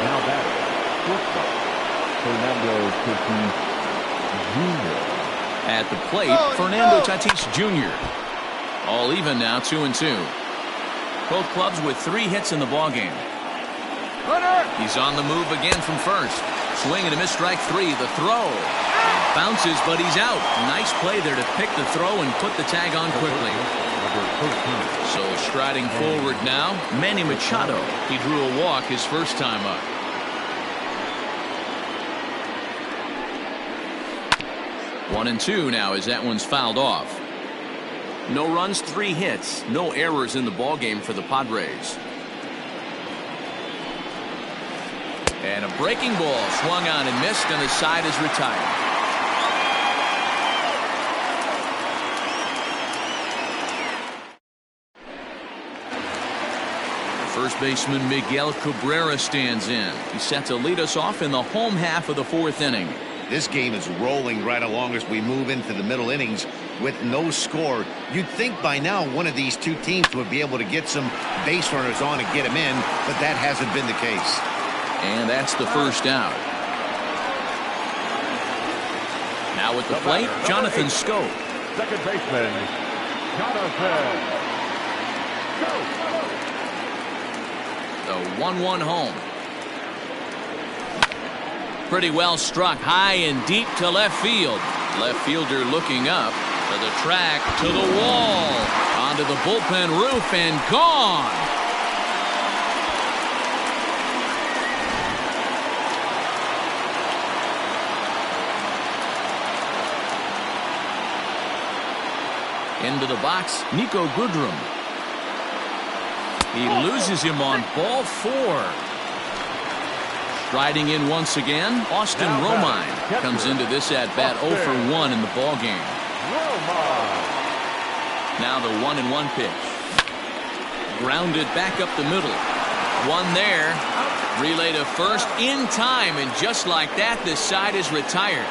now batting, shortstop, Fernando Tatis Jr. At the plate, Fernando Tatis Jr. All even now, 2-2. Both clubs with 3 hits in the ballgame. He's on the move again from first. Swing and a miss, strike 3. The throw. Bounces, but he's out. Nice play there to pick the throw and put the tag on quickly. So striding forward now, Manny Machado. He drew a walk his first time up. One and 2 now as that one's fouled off. No runs, 3 hits, no errors in the ballgame for the Padres. And a breaking ball swung on and missed, and the side is retired. First baseman Miguel Cabrera stands in. He's set to lead us off in the home half of the 4th inning. This game is rolling right along as we move into the middle innings with no score. You'd think by now one of these two teams would be able to get some base runners on and get them in, but that hasn't been the case. And that's the first out. Now with the plate, Jonathan Schoop. Second baseman, Jonathan The 1-1 home. Pretty well struck high and deep to left field. Left fielder looking up to the track, to the wall, onto the bullpen roof, and gone. Into the box, Nico Goodrum. He loses him on ball 4. Striding in once again, Austin Romine comes into this at-bat 0 for 1 in the ballgame. Now the 1-1 pitch. Grounded back up the middle. One there. Relay to first in time, and just like that, this side is retired.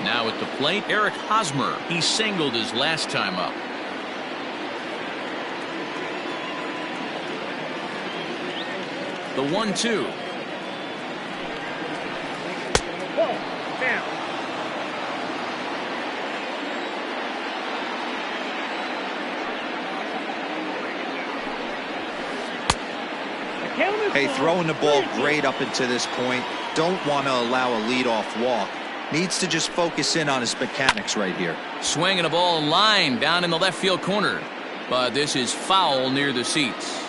Now at the plate, Eric Hosmer. He singled his last time up. The 1-2. Hey, throwing the ball great up into this point. Don't want to allow a leadoff walk. Needs to just focus in on his mechanics right here. Swinging a ball line down in the left field corner. But this is foul near the seats.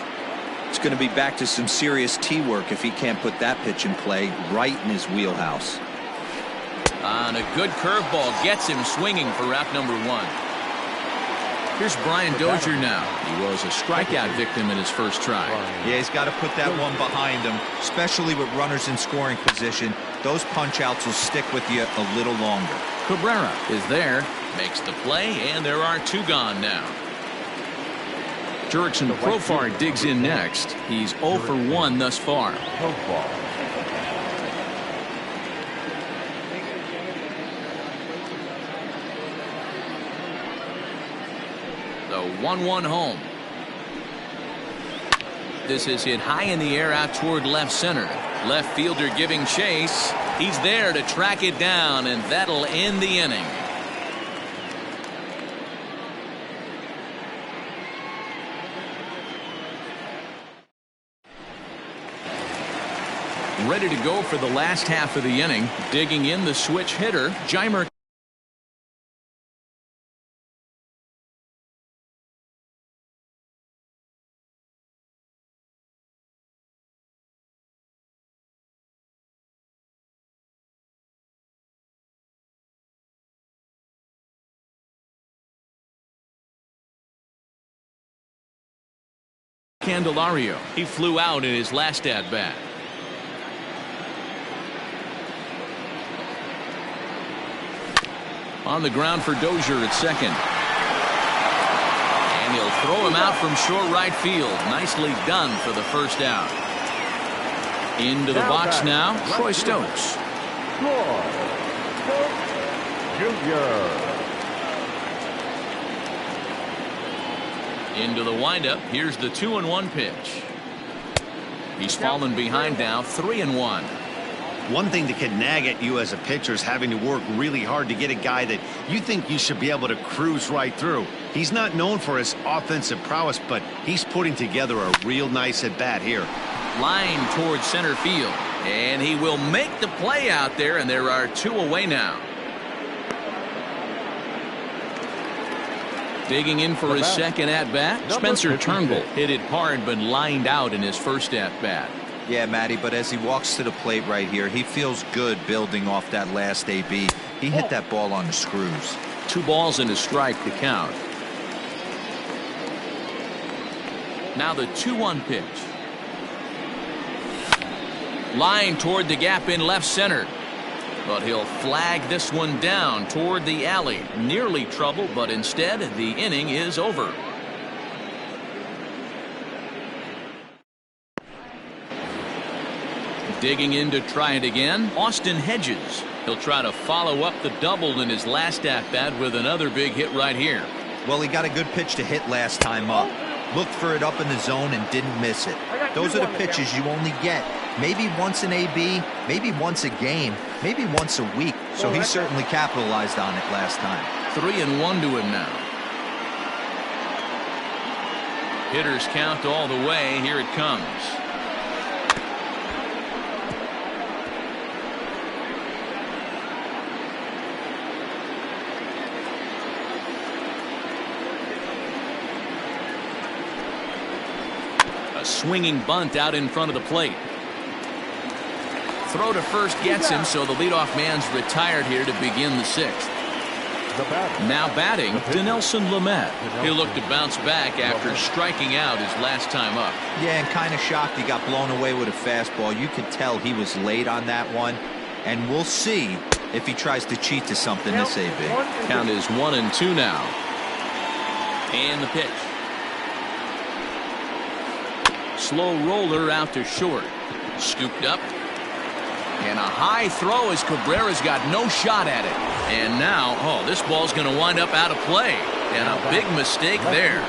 It's going to be back to some serious tee work if he can't put that pitch in play right in his wheelhouse. On a good curveball gets him swinging for out number 1. Here's Brian Dozier now. He was a strikeout victim in his first try. Yeah, he's got to put that one behind him, especially with runners in scoring position. Those punch-outs will stick with you a little longer. Cabrera is there, makes the play, and there are 2 gone now. Jurickson Profar digs in next. He's 0 for 1 thus far. The 1-1 home. This is hit high in the air out toward left center. Left fielder giving chase. He's there to track it down, and that'll end the inning. Ready to go for the last half of the inning. Digging in the switch hitter, Jeimer. Candelario. He flew out in his last at bat. On the ground for Dozier at second. And he'll throw him out from short right field. Nicely done for the first out. Into the box now, Troy Stokes. Jr. Into the windup. Here's the 2-1 pitch. He's fallen behind now, 3-1. One thing that can nag at you as a pitcher is having to work really hard to get a guy that you think you should be able to cruise right through. He's not known for his offensive prowess, but he's putting together a real nice at bat here. Line towards center field, and he will make the play out there, and there are 2 away now. Digging in for his second at-bat, Spencer Turnbull hit it hard but lined out in his first at-bat. Yeah, Matty, but as he walks to the plate right here, he feels good building off that last AB. He hit that ball on the screws. 2 balls and a strike to count. Now the 2-1 pitch. Line toward the gap in left center. But he'll flag this one down toward the alley. Nearly trouble, but instead the inning is over. Digging in to try it again, Austin Hedges. He'll try to follow up the double in his last at-bat with another big hit right here. Well, he got a good pitch to hit last time up. Looked for it up in the zone and didn't miss it. Those are the pitches you only get maybe once an AB, maybe once a game, maybe once a week. So he certainly capitalized on it last time. 3-1 to him now. Hitters count all the way. Here it comes. A swinging bunt out in front of the plate. Throw to first gets him, so the leadoff man's retired here to begin the 6th. Now batting, Dinelson Lamet. He'll look to bounce back after striking out his last time up. Yeah, and kind of shocked he got blown away with a fastball. You could tell he was late on that one, and we'll see if he tries to cheat to something this AB. Count is 1-2 now. And the pitch. Slow roller out to short. Scooped up. And a high throw as Cabrera's got no shot at it. And now, oh, this ball's going to wind up out of play. And a big mistake there.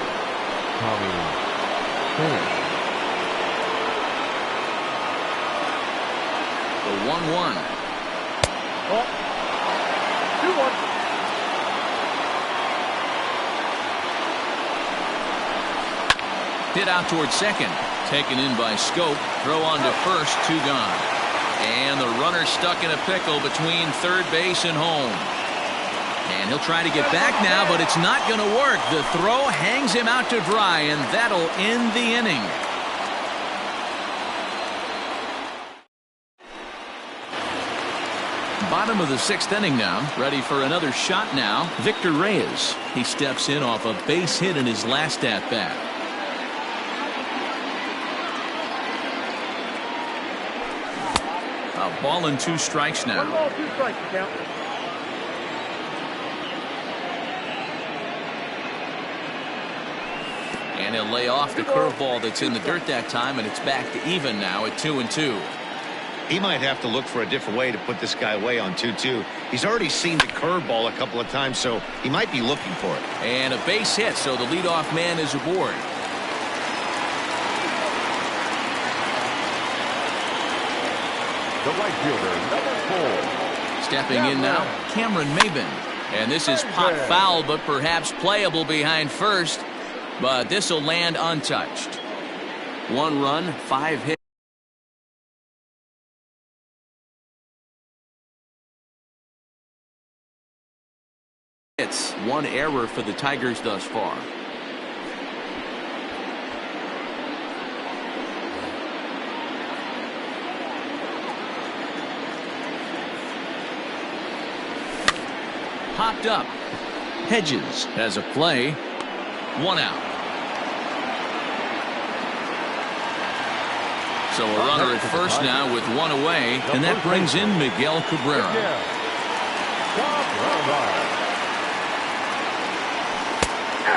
The 1-1. 2-1. Hit out towards second. Taken in by Scope. Throw on to first. 2 gone. And the runner stuck in a pickle between third base and home. And he'll try to get back now, but it's not going to work. The throw hangs him out to dry, and that'll end the inning. Bottom of the 6th inning now. Ready for another shot now. Victor Reyes. He steps in off a base hit in his last at-bat. A ball and 2 strikes now. 1 ball, 2 strikes, count. And he'll lay off the curveball that's in the dirt that time, and it's back to even now at 2-2. He might have to look for a different way to put this guy away on 2-2. He's already seen the curveball a couple of times, so he might be looking for it. And a base hit, so the leadoff man is aboard. The right fielder, number 4. Stepping in now, Cameron Maben. And this is pot foul, but perhaps playable behind first. But this will land untouched. 1 run, 5 hits. It's 1 error for the Tigers thus far. Popped up. Hedges has a play. 1 out. So a runner at first now with 1 away, and that brings in Miguel Cabrera.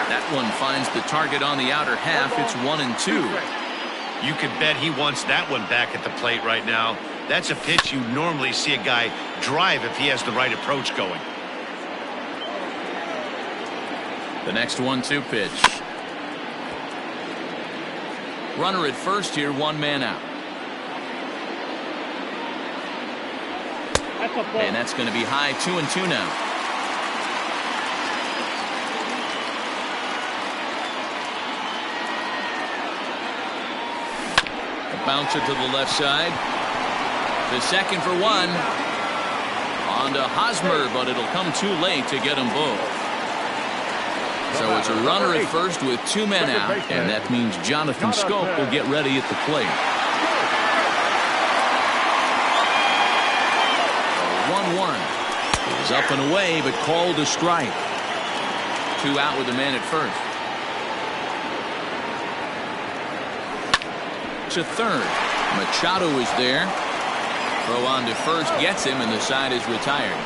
That one finds the target on the outer half. It's 1-2. You could bet he wants that one back at the plate right now. That's a pitch you normally see a guy drive if he has the right approach going. The next 1-2 pitch. Runner at first here, 1 man out. And that's going to be high, 2-2 now. A bouncer to the left side. To second for 1. On to Hosmer, but it'll come too late to get them both. So it's a runner at first with 2 men out, and that means Jonathan Scope will get ready at the plate. 1-1 is up and away, but called a strike. 2 out with a man at first. To third. Machado is there. Throw on to first gets him, and the side is retired.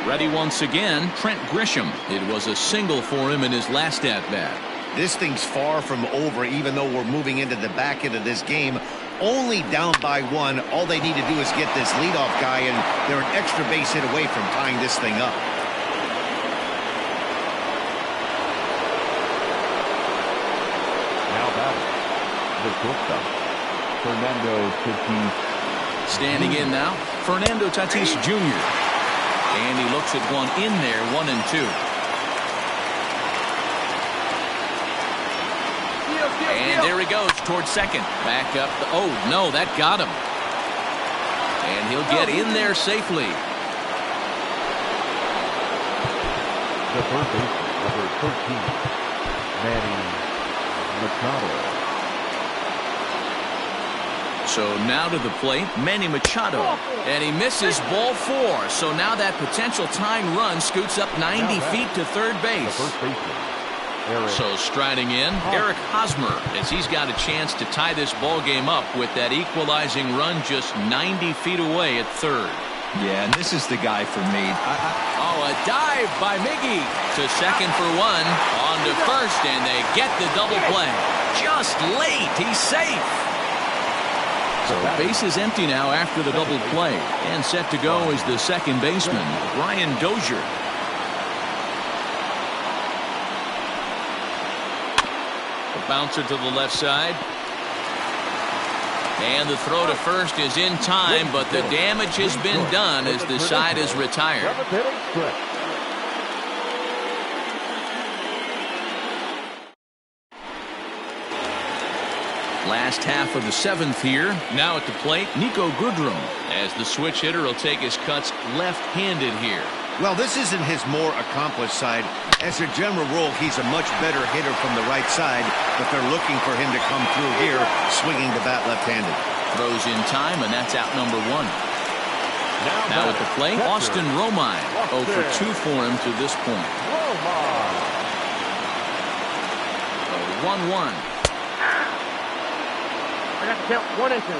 Ready once again, Trent Grisham. It was a single for him in his last at-bat. This thing's far from over, even though we're moving into the back end of this game. Only down by 1. All they need to do is get this leadoff guy, and they're an extra base hit away from tying this thing up. Now batting, the shortstop, Fernando Tatis. Standing in now, Fernando Tatis Jr. And he looks at one in there, 1-2. And there he goes towards second. Back up. Oh, no, that got him. And he'll get in there safely. The first baseman, number 13, Manny Machado. So now to the plate, Manny Machado. And he misses ball 4. So now that potential tying run scoots up 90 feet to third base. The first baseman, So striding in, Eric Hosmer, as he's got a chance to tie this ball game up with that equalizing run just 90 feet away at third. Yeah, and this is the guy for me. Oh, a dive by Miggy to second for 1. On to first, and they get the double play. Just late. He's safe. So base is empty now after the double play. And set to go is the second baseman, Brian Dozier. A bouncer to the left side. And the throw to first is in time, but the damage has been done as the side is retired. Last half of the 7th here. Now at the plate, Nico Goodrum, as the switch hitter will take his cuts left-handed here. Well, this isn't his more accomplished side. As a general rule, he's a much better hitter from the right side, but they're looking for him to come through here, swinging the bat left-handed. Throws in time, and that's out number 1. Now at the plate, Austin Romine. 0 for 2 for him to this point. 1-1. I got to count 1 and 2.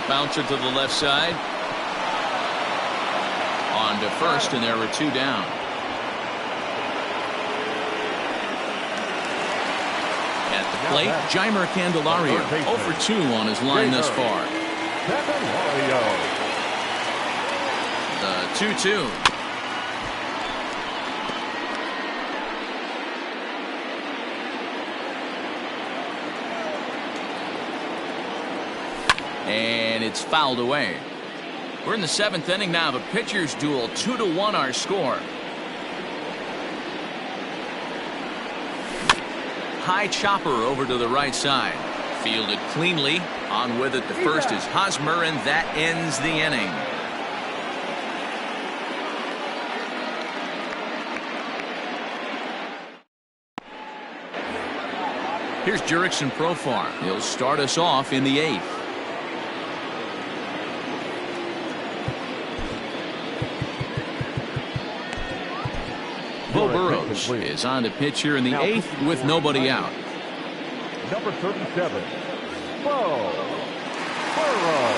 Bouncer to the left side. On to first, and there were 2 down. At the plate, Jeimer Candelario. 0 for 2 on his line thus far. The 2-2. And it's fouled away. We're in the 7th inning now. The pitcher's duel, 2-1 our score. High chopper over to the right side. Fielded cleanly. On with it. The first is Hosmer, and that ends the inning. Here's Jurickson Profar. He'll start us off in the 8th. Bo Burrows is on to pitch here in the 8th with nobody out. Number 37, Bo Burrows.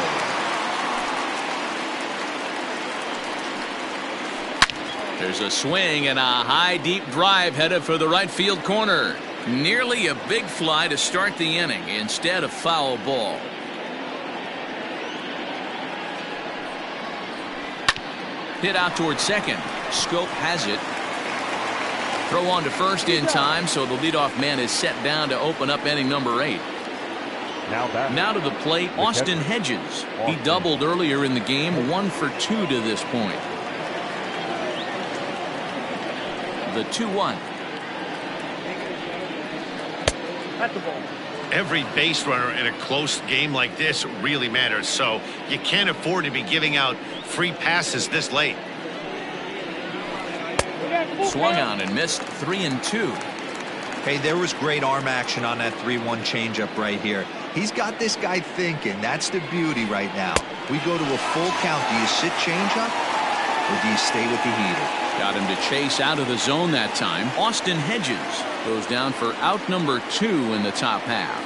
There's a swing and a high deep drive headed for the right field corner. Nearly a big fly to start the inning instead of foul ball. Hit out towards second. Scope has it. Throw on to first in time, so the leadoff man is set down to open up inning number 8. Now to the plate, Austin Hedges. He doubled earlier in the game, 1 for 2 to this point. The 2-1. That's the ball. Every base runner in a close game like this really matters, so you can't afford to be giving out free passes this late. Swung on and missed. 3-2. Hey, there was great arm action on that 3-1 changeup right here. He's got this guy thinking. That's the beauty right now. We go to a full count. Do you sit changeup or do you stay with the heater? Got him to chase out of the zone that time. Austin Hedges goes down for out number 2 in the top half.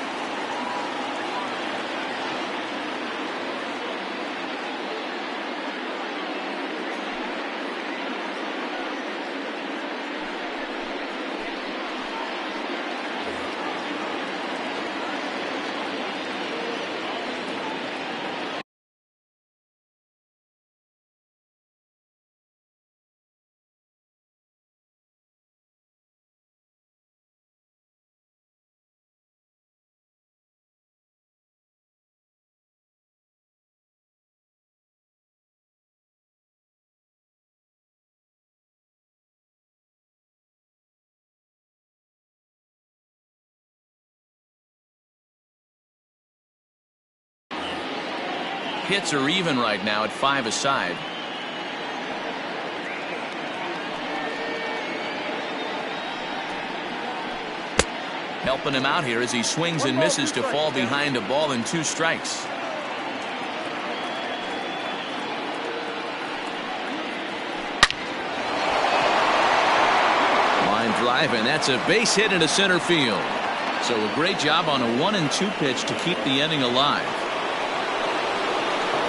Hits are even right now at 5 aside. Helping him out here as he swings and misses to fall behind a ball and 2 strikes. Line drive, and that's a base hit into center field. So a great job on a 1-2 pitch to keep the inning alive.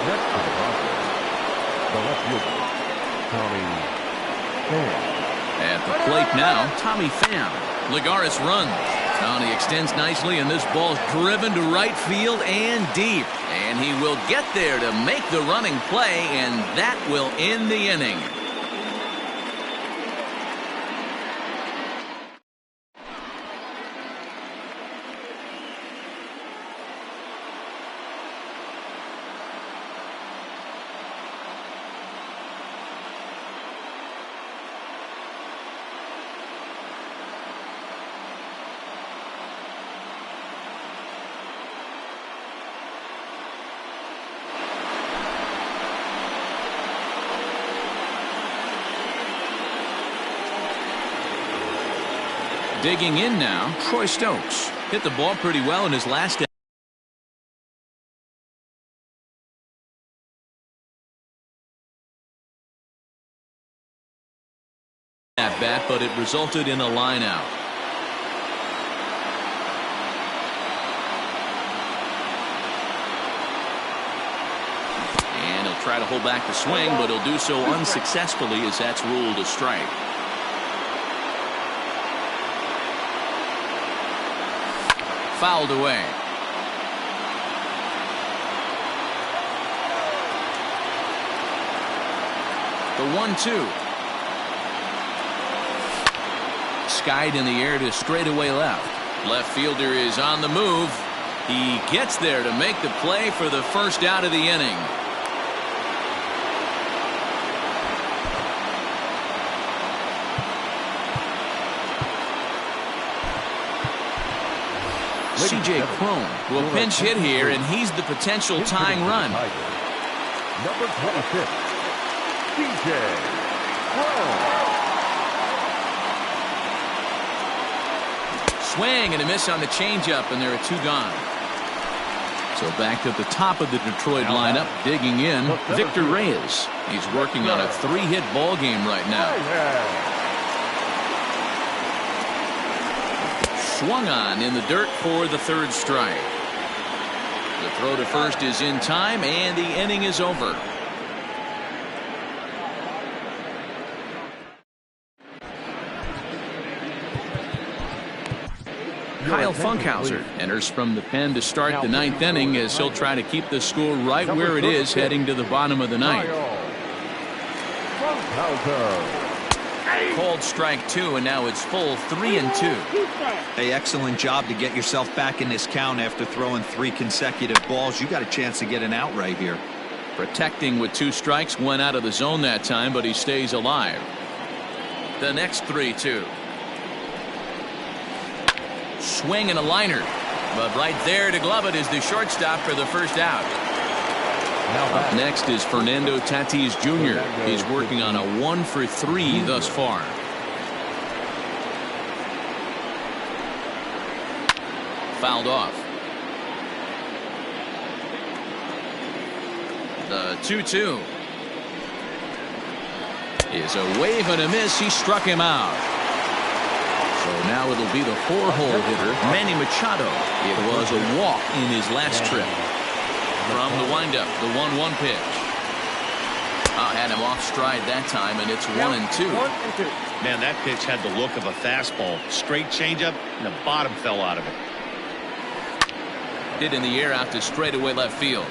Next to the Broncos, the left fielder, Tommy Pham. At the plate now, Tommy Pham. Lagares runs. Now he extends nicely, and this ball's driven to right field and deep. And he will get there to make the running play, and that will end the inning. Digging in now, Troy Stokes. Hit the ball pretty well in his last at bat, but it resulted in a line out. And he'll try to hold back the swing, but he'll do so unsuccessfully as that's ruled a strike. Fouled away. The 1-2. Skied in the air to straightaway left. Left fielder is on the move. He gets there to make the play for the first out of the inning. C.J. Cron will pinch hit here, and he's the potential tying run. Number 26, C.J. Cron. Swing and a miss on the changeup, and there are 2 gone. So back to the top of the Detroit lineup, digging in, Victor Reyes. He's working on a 3-hit ball game right now. Swung on in the dirt for the 3rd strike. The throw to first is in time, and the inning is over. Kyle Funkhauser enters from the pen to start the 9th inning as he'll try to keep the score right where it is heading to the bottom of the 9th. Called strike 2, and now it's full 3-2. Hey, excellent job to get yourself back in this count after throwing 3 consecutive balls. You got a chance to get an out right here. Protecting with 2 strikes, went out of the zone that time, but he stays alive. The next 3-2. Swing and a liner, but right there to glove it is the shortstop for the first out. Up next is Fernando Tatis Jr. He's working on a 1-for-3 thus far. Fouled off. The 2-2 is a wave and a miss. He struck him out. So now it'll be the 4-hole hitter, Manny Machado. It was a walk in his last trip. From the windup, the 1-1 pitch. Had him off stride that time, and it's 1-2. Man, that pitch had the look of a fastball. Straight changeup, and the bottom fell out of it. Hit in the air out to straightaway left field.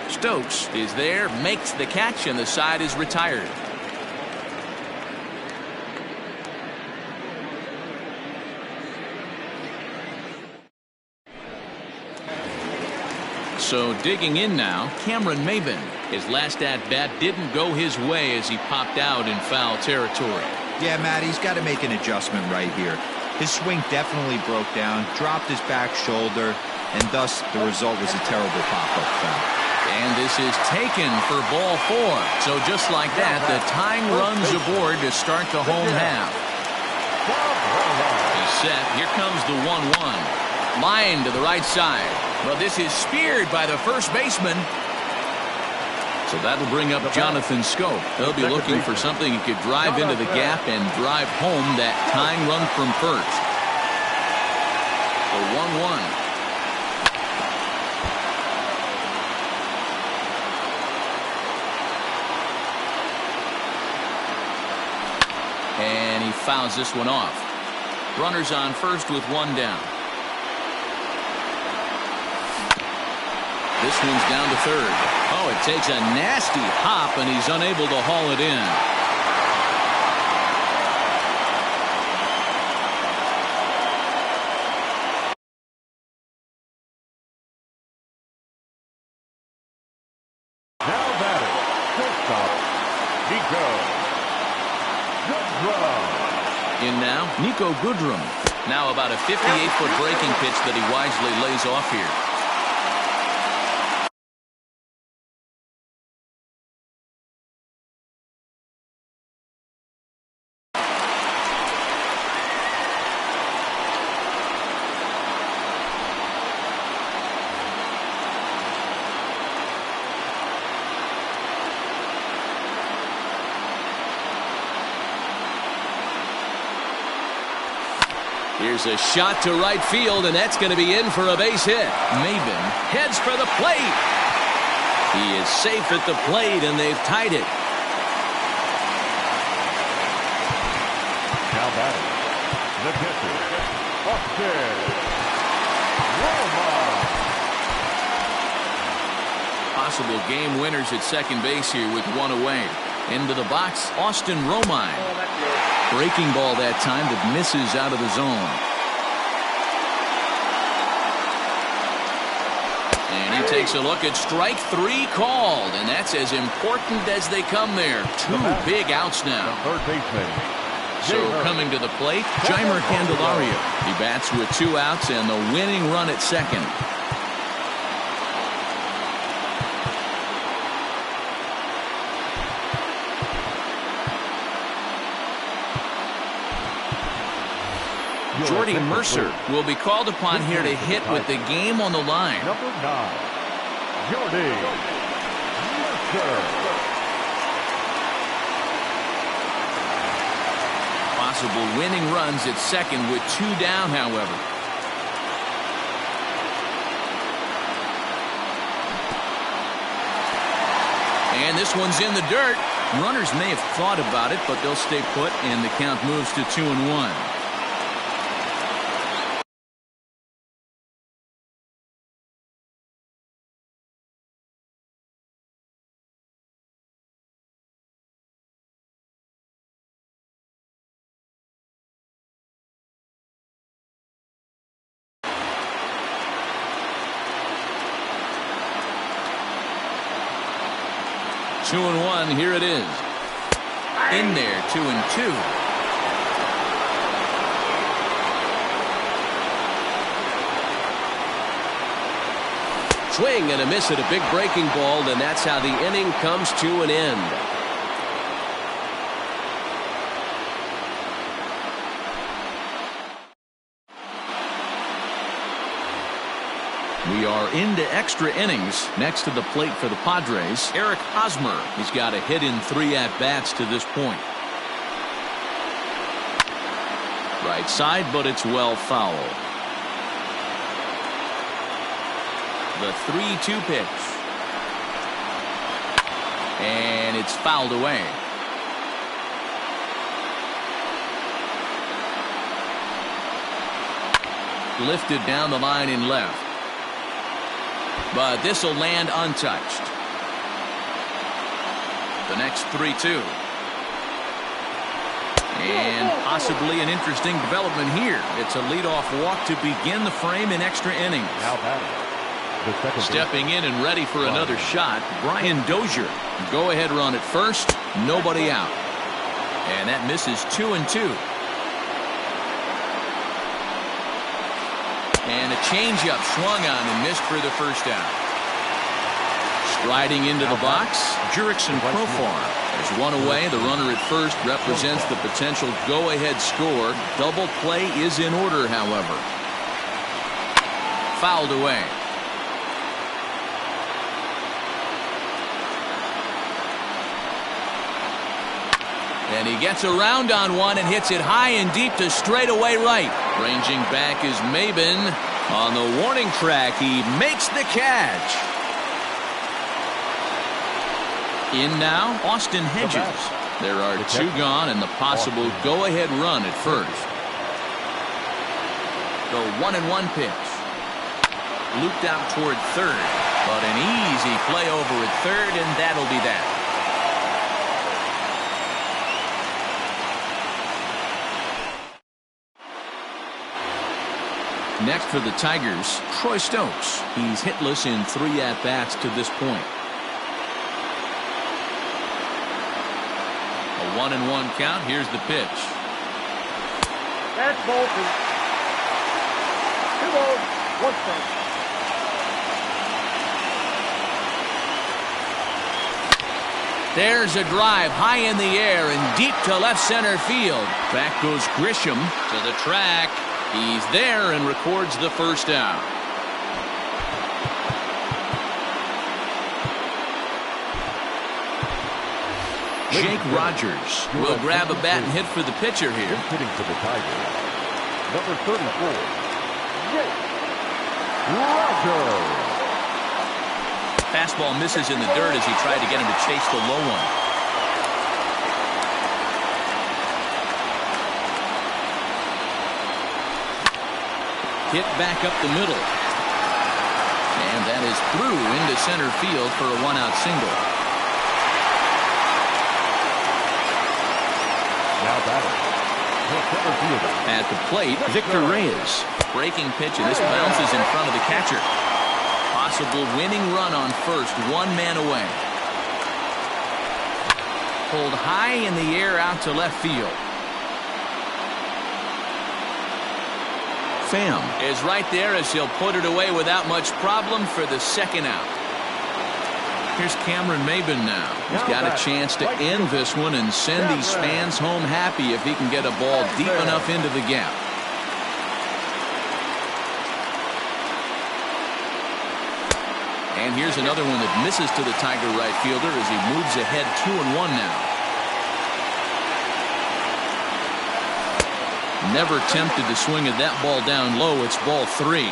Stokes is there, makes the catch, and the side is retired. So digging in now, Cameron Maybin. His last at-bat didn't go his way as he popped out in foul territory. Yeah, Matt, he's got to make an adjustment right here. His swing definitely broke down, dropped his back shoulder, and thus the result was a terrible pop-up foul. And this is taken for ball 4. So just like that, the tying runs aboard to start the home half. He's set. Here comes the 1-1. Line to the right side. Well, this is speared by the first baseman. So that'll bring up Jonathan Schoop. They'll be looking for something he could drive into the gap and drive home that tying run from first. The 1-1. And he fouls this one off. Runners on first with 1 down. This one's down to 3rd. Oh, it takes a nasty hop, and he's unable to haul it in. Now batting, shortstop, Nico Goodrum. In now, Nico Goodrum. Now about a 58-foot breaking pitch that he wisely lays off here. Here's a shot to right field, and that's going to be in for a base hit. Maben heads for the plate. He is safe at the plate, and they've tied it. Now batting, the catcher, Austin Romine. Possible game winners at second base here with one away. Into the box, Austin Romine. Breaking ball that time that misses out of the zone. And he takes a look at strike three called, and that's as important as they come there. Two big outs now. Third baseman. So coming to the plate, Jeimer Candelario. He bats with 2 outs and the winning run at second. Jordy Mercer will be called upon here to hit with the game on the line. Number 9, Jordy Mercer. Possible winning runs at second with 2 down, however. And this one's in the dirt. Runners may have thought about it, but they'll stay put, and the count moves to 2-1. Two and one, here it is. In there, 2-2. Swing and a miss at a big breaking ball, and that's how the inning comes to an end. We are into extra innings. Next to the plate for the Padres, Eric Hosmer. He's got a hit in 3 at-bats to this point. Right side, but it's well foul. The 3-2 pitch. And it's fouled away. Lifted down the line in left. But this will land untouched. The next 3-2. And possibly an interesting development here. It's a leadoff walk to begin the frame in extra innings. Now batting, the second Stepping in and ready for another shot, Brian Dozier. Go ahead run at first, nobody out. And that misses 2-2. And a changeup swung on and missed for the first out. Striding into the box, Jurickson Profar. There's one away. The runner at first represents the potential go-ahead score. Double play is in order, however. Fouled away. And he gets around on one and hits it high and deep to straightaway right. Ranging back is Maben. On the warning track, he makes the catch. In now, Austin Hedges. There are 2 gone and the possible go-ahead run at first. The 1-1 pitch. Looped out toward third. But an easy play over at third, and that'll be that. Next for the Tigers, Troy Stokes. He's hitless in 3 at-bats to this point. A 1-1 count. Here's the pitch. That's ball 2. 2 balls, 1 strike. There's a drive high in the air and deep to left center field. Back goes Grisham to the track. He's there and records the first out. Jake Rogers will grab a bat and hit for the pitcher here. Hitting for the Tigers, Number 34, Jake Rogers. Fastball misses in the dirt as he tried to get him to chase the low one. Hit back up the middle. And that is through into center field for a one-out single. Now batting, the center fielder. At the plate, Victor Reyes. Breaking pitch, and this bounces in front of the catcher. Possible winning run on first, one man away. Pulled high in the air out to left field. Pham is right there as he'll put it away without much problem for the second out. Here's Cameron Maben now. He's got a chance to end this one and send these fans home happy if he can get a ball deep enough into the gap. And here's another one that misses to the Tiger right fielder as he moves ahead 2-1 now. Never tempted to swing at that ball down low. It's ball 3.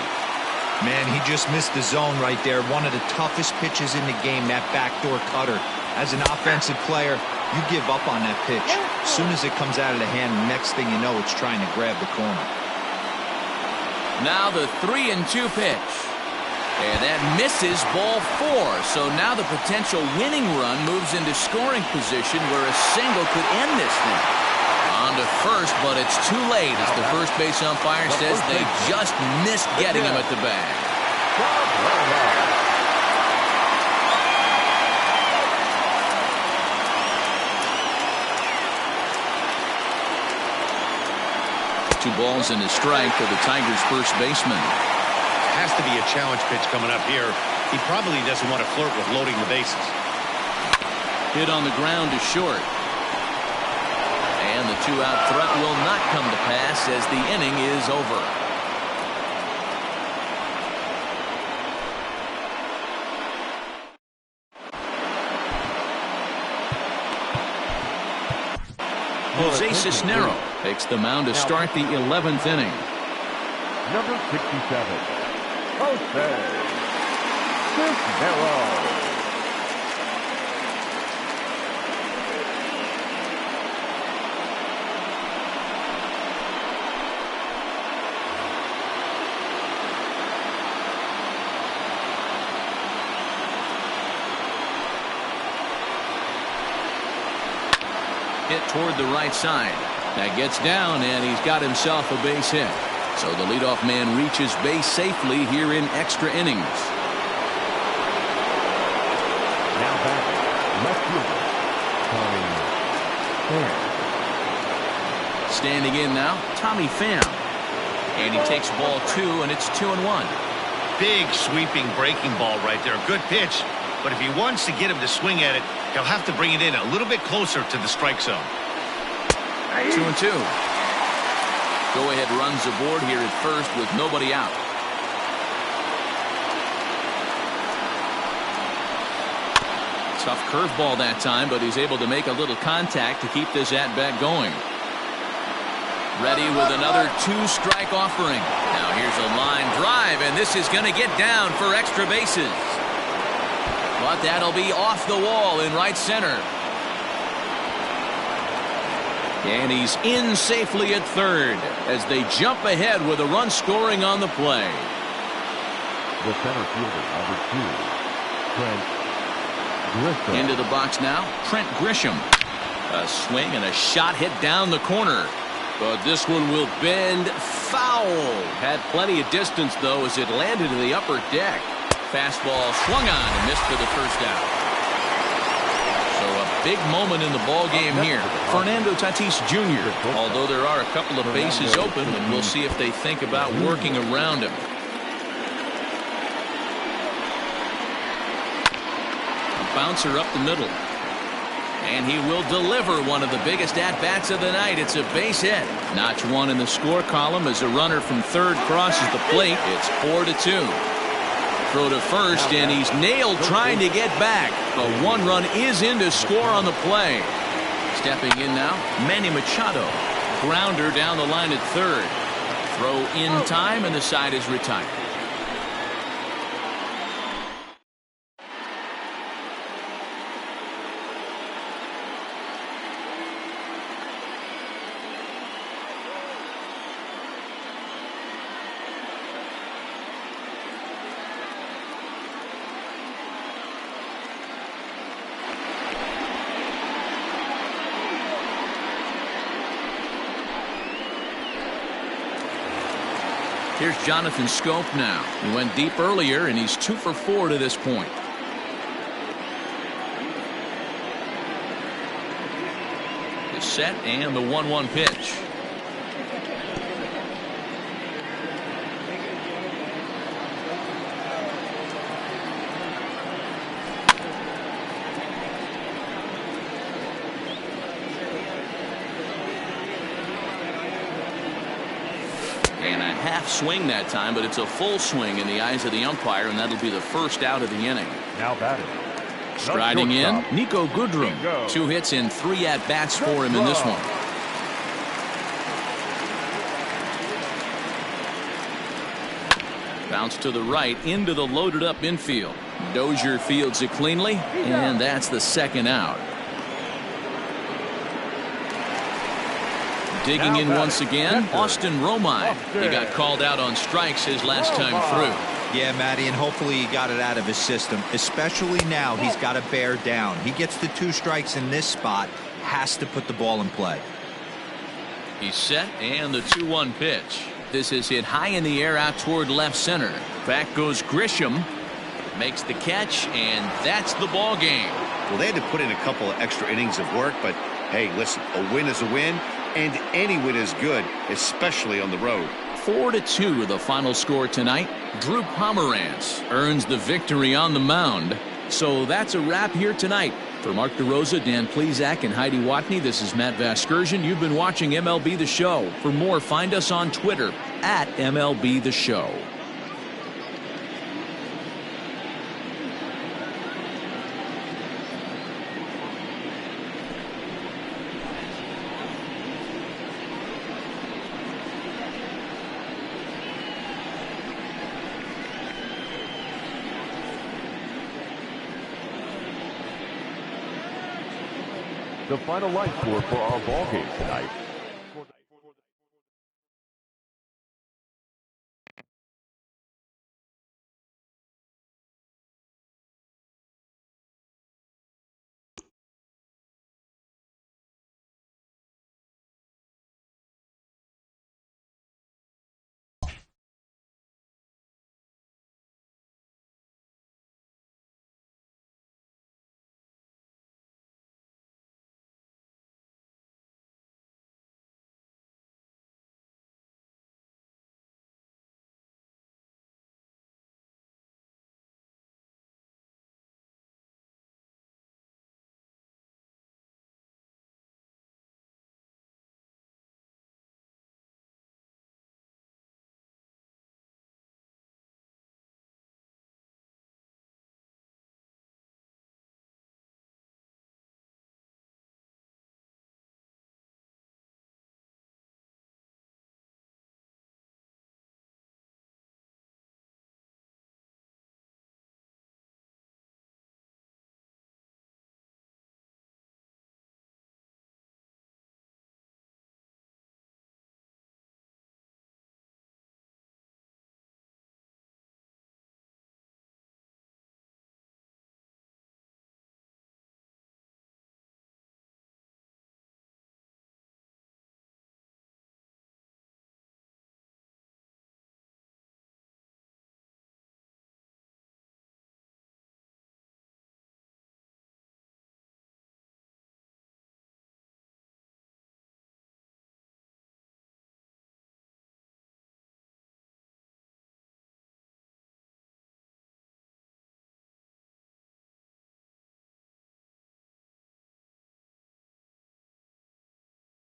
Man, he just missed the zone right there. One of the toughest pitches in the game, that backdoor cutter. As an offensive player, you give up on that pitch. As soon as it comes out of the hand, next thing you know, it's trying to grab the corner. Now the 3-2 pitch. And that misses ball 4. So now the potential winning run moves into scoring position where a single could end this thing. On to first, but it's too late as the first base umpire says they just missed getting him at the bag. Two balls and a strike to the Tigers' first baseman. Has to be a challenge pitch coming up here. He probably doesn't want to flirt with loading the bases. Hit on the ground to short. And the two-out threat will not come to pass as the inning is over. Jose Cisnero takes the mound to start the 11th inning. Number 67, Jose Cisnero. Hit toward the right side. That gets down, and he's got himself a base hit. So the leadoff man reaches base safely here in extra innings. Now back, left fielder, Tommy Pham. Standing in now, Tommy Pham. And he takes ball 2, and it's 2-1. Big sweeping breaking ball right there. Good pitch. But if he wants to get him to swing at it, he'll have to bring it in a little bit closer to the strike zone. 2-2. Go-ahead runs aboard here at first with nobody out. Tough curveball that time, but he's able to make a little contact to keep this at-bat going. Ready with another 2-strike offering. Now here's a line drive, and this is going to get down for extra bases. But that'll be off the wall in right center. And he's in safely at third as they jump ahead with a run scoring on the play. The center fielder, number 2, Trent Grisham. Into the box now, Trent Grisham. A swing and a shot hit down the corner. But this one will bend foul. Had plenty of distance, though, as it landed in the upper deck. Fastball swung on and missed for the first out. So a big moment in the ball game here. Fernando Tatis Jr. Although there are a couple of bases open, and we'll see if they think about working around him. A bouncer up the middle. And he will deliver one of the biggest at-bats of the night. It's a base hit. Notch 1 in the score column as a runner from third crosses the plate. It's 4-2. Throw to first, and he's nailed trying to get back. A 1-run is in to score on the play. Stepping in now, Manny Machado. Grounder down the line at third. Throw in time, and the side is retired. Here's Jonathan Scope now. He went deep earlier, and he's 2 for 4 to this point. The set and the 1-1 pitch. Half swing that time, but it's a full swing in the eyes of the umpire, and that'll be the first out of the inning. Now batting. Striding in, Nico Goodrum. 2 hits and 3 at-bats for him in this one. Bounce to the right into the loaded-up infield. Dozier fields it cleanly, and that's the second out. Digging in once again, Austin Romine. He got called out on strikes his last time through. Yeah, Matty, and hopefully he got it out of his system. Especially now, he's got to bear down. He gets the 2 strikes in this spot, has to put the ball in play. He's set, and the 2-1 pitch. This is hit high in the air out toward left center. Back goes Grisham. Makes the catch, and that's the ball game. Well, they had to put in a couple of extra innings of work, but hey, listen, a win is a win. And any win is good, especially on the road. 4-2 the final score tonight. Drew Pomerantz earns the victory on the mound. So that's a wrap here tonight. For Mark DeRosa, Dan Plesac, and Heidi Watney, this is Matt Vasgersian. You've been watching MLB The Show. For more, find us on Twitter at MLB The Show. The final light score for our ball game tonight.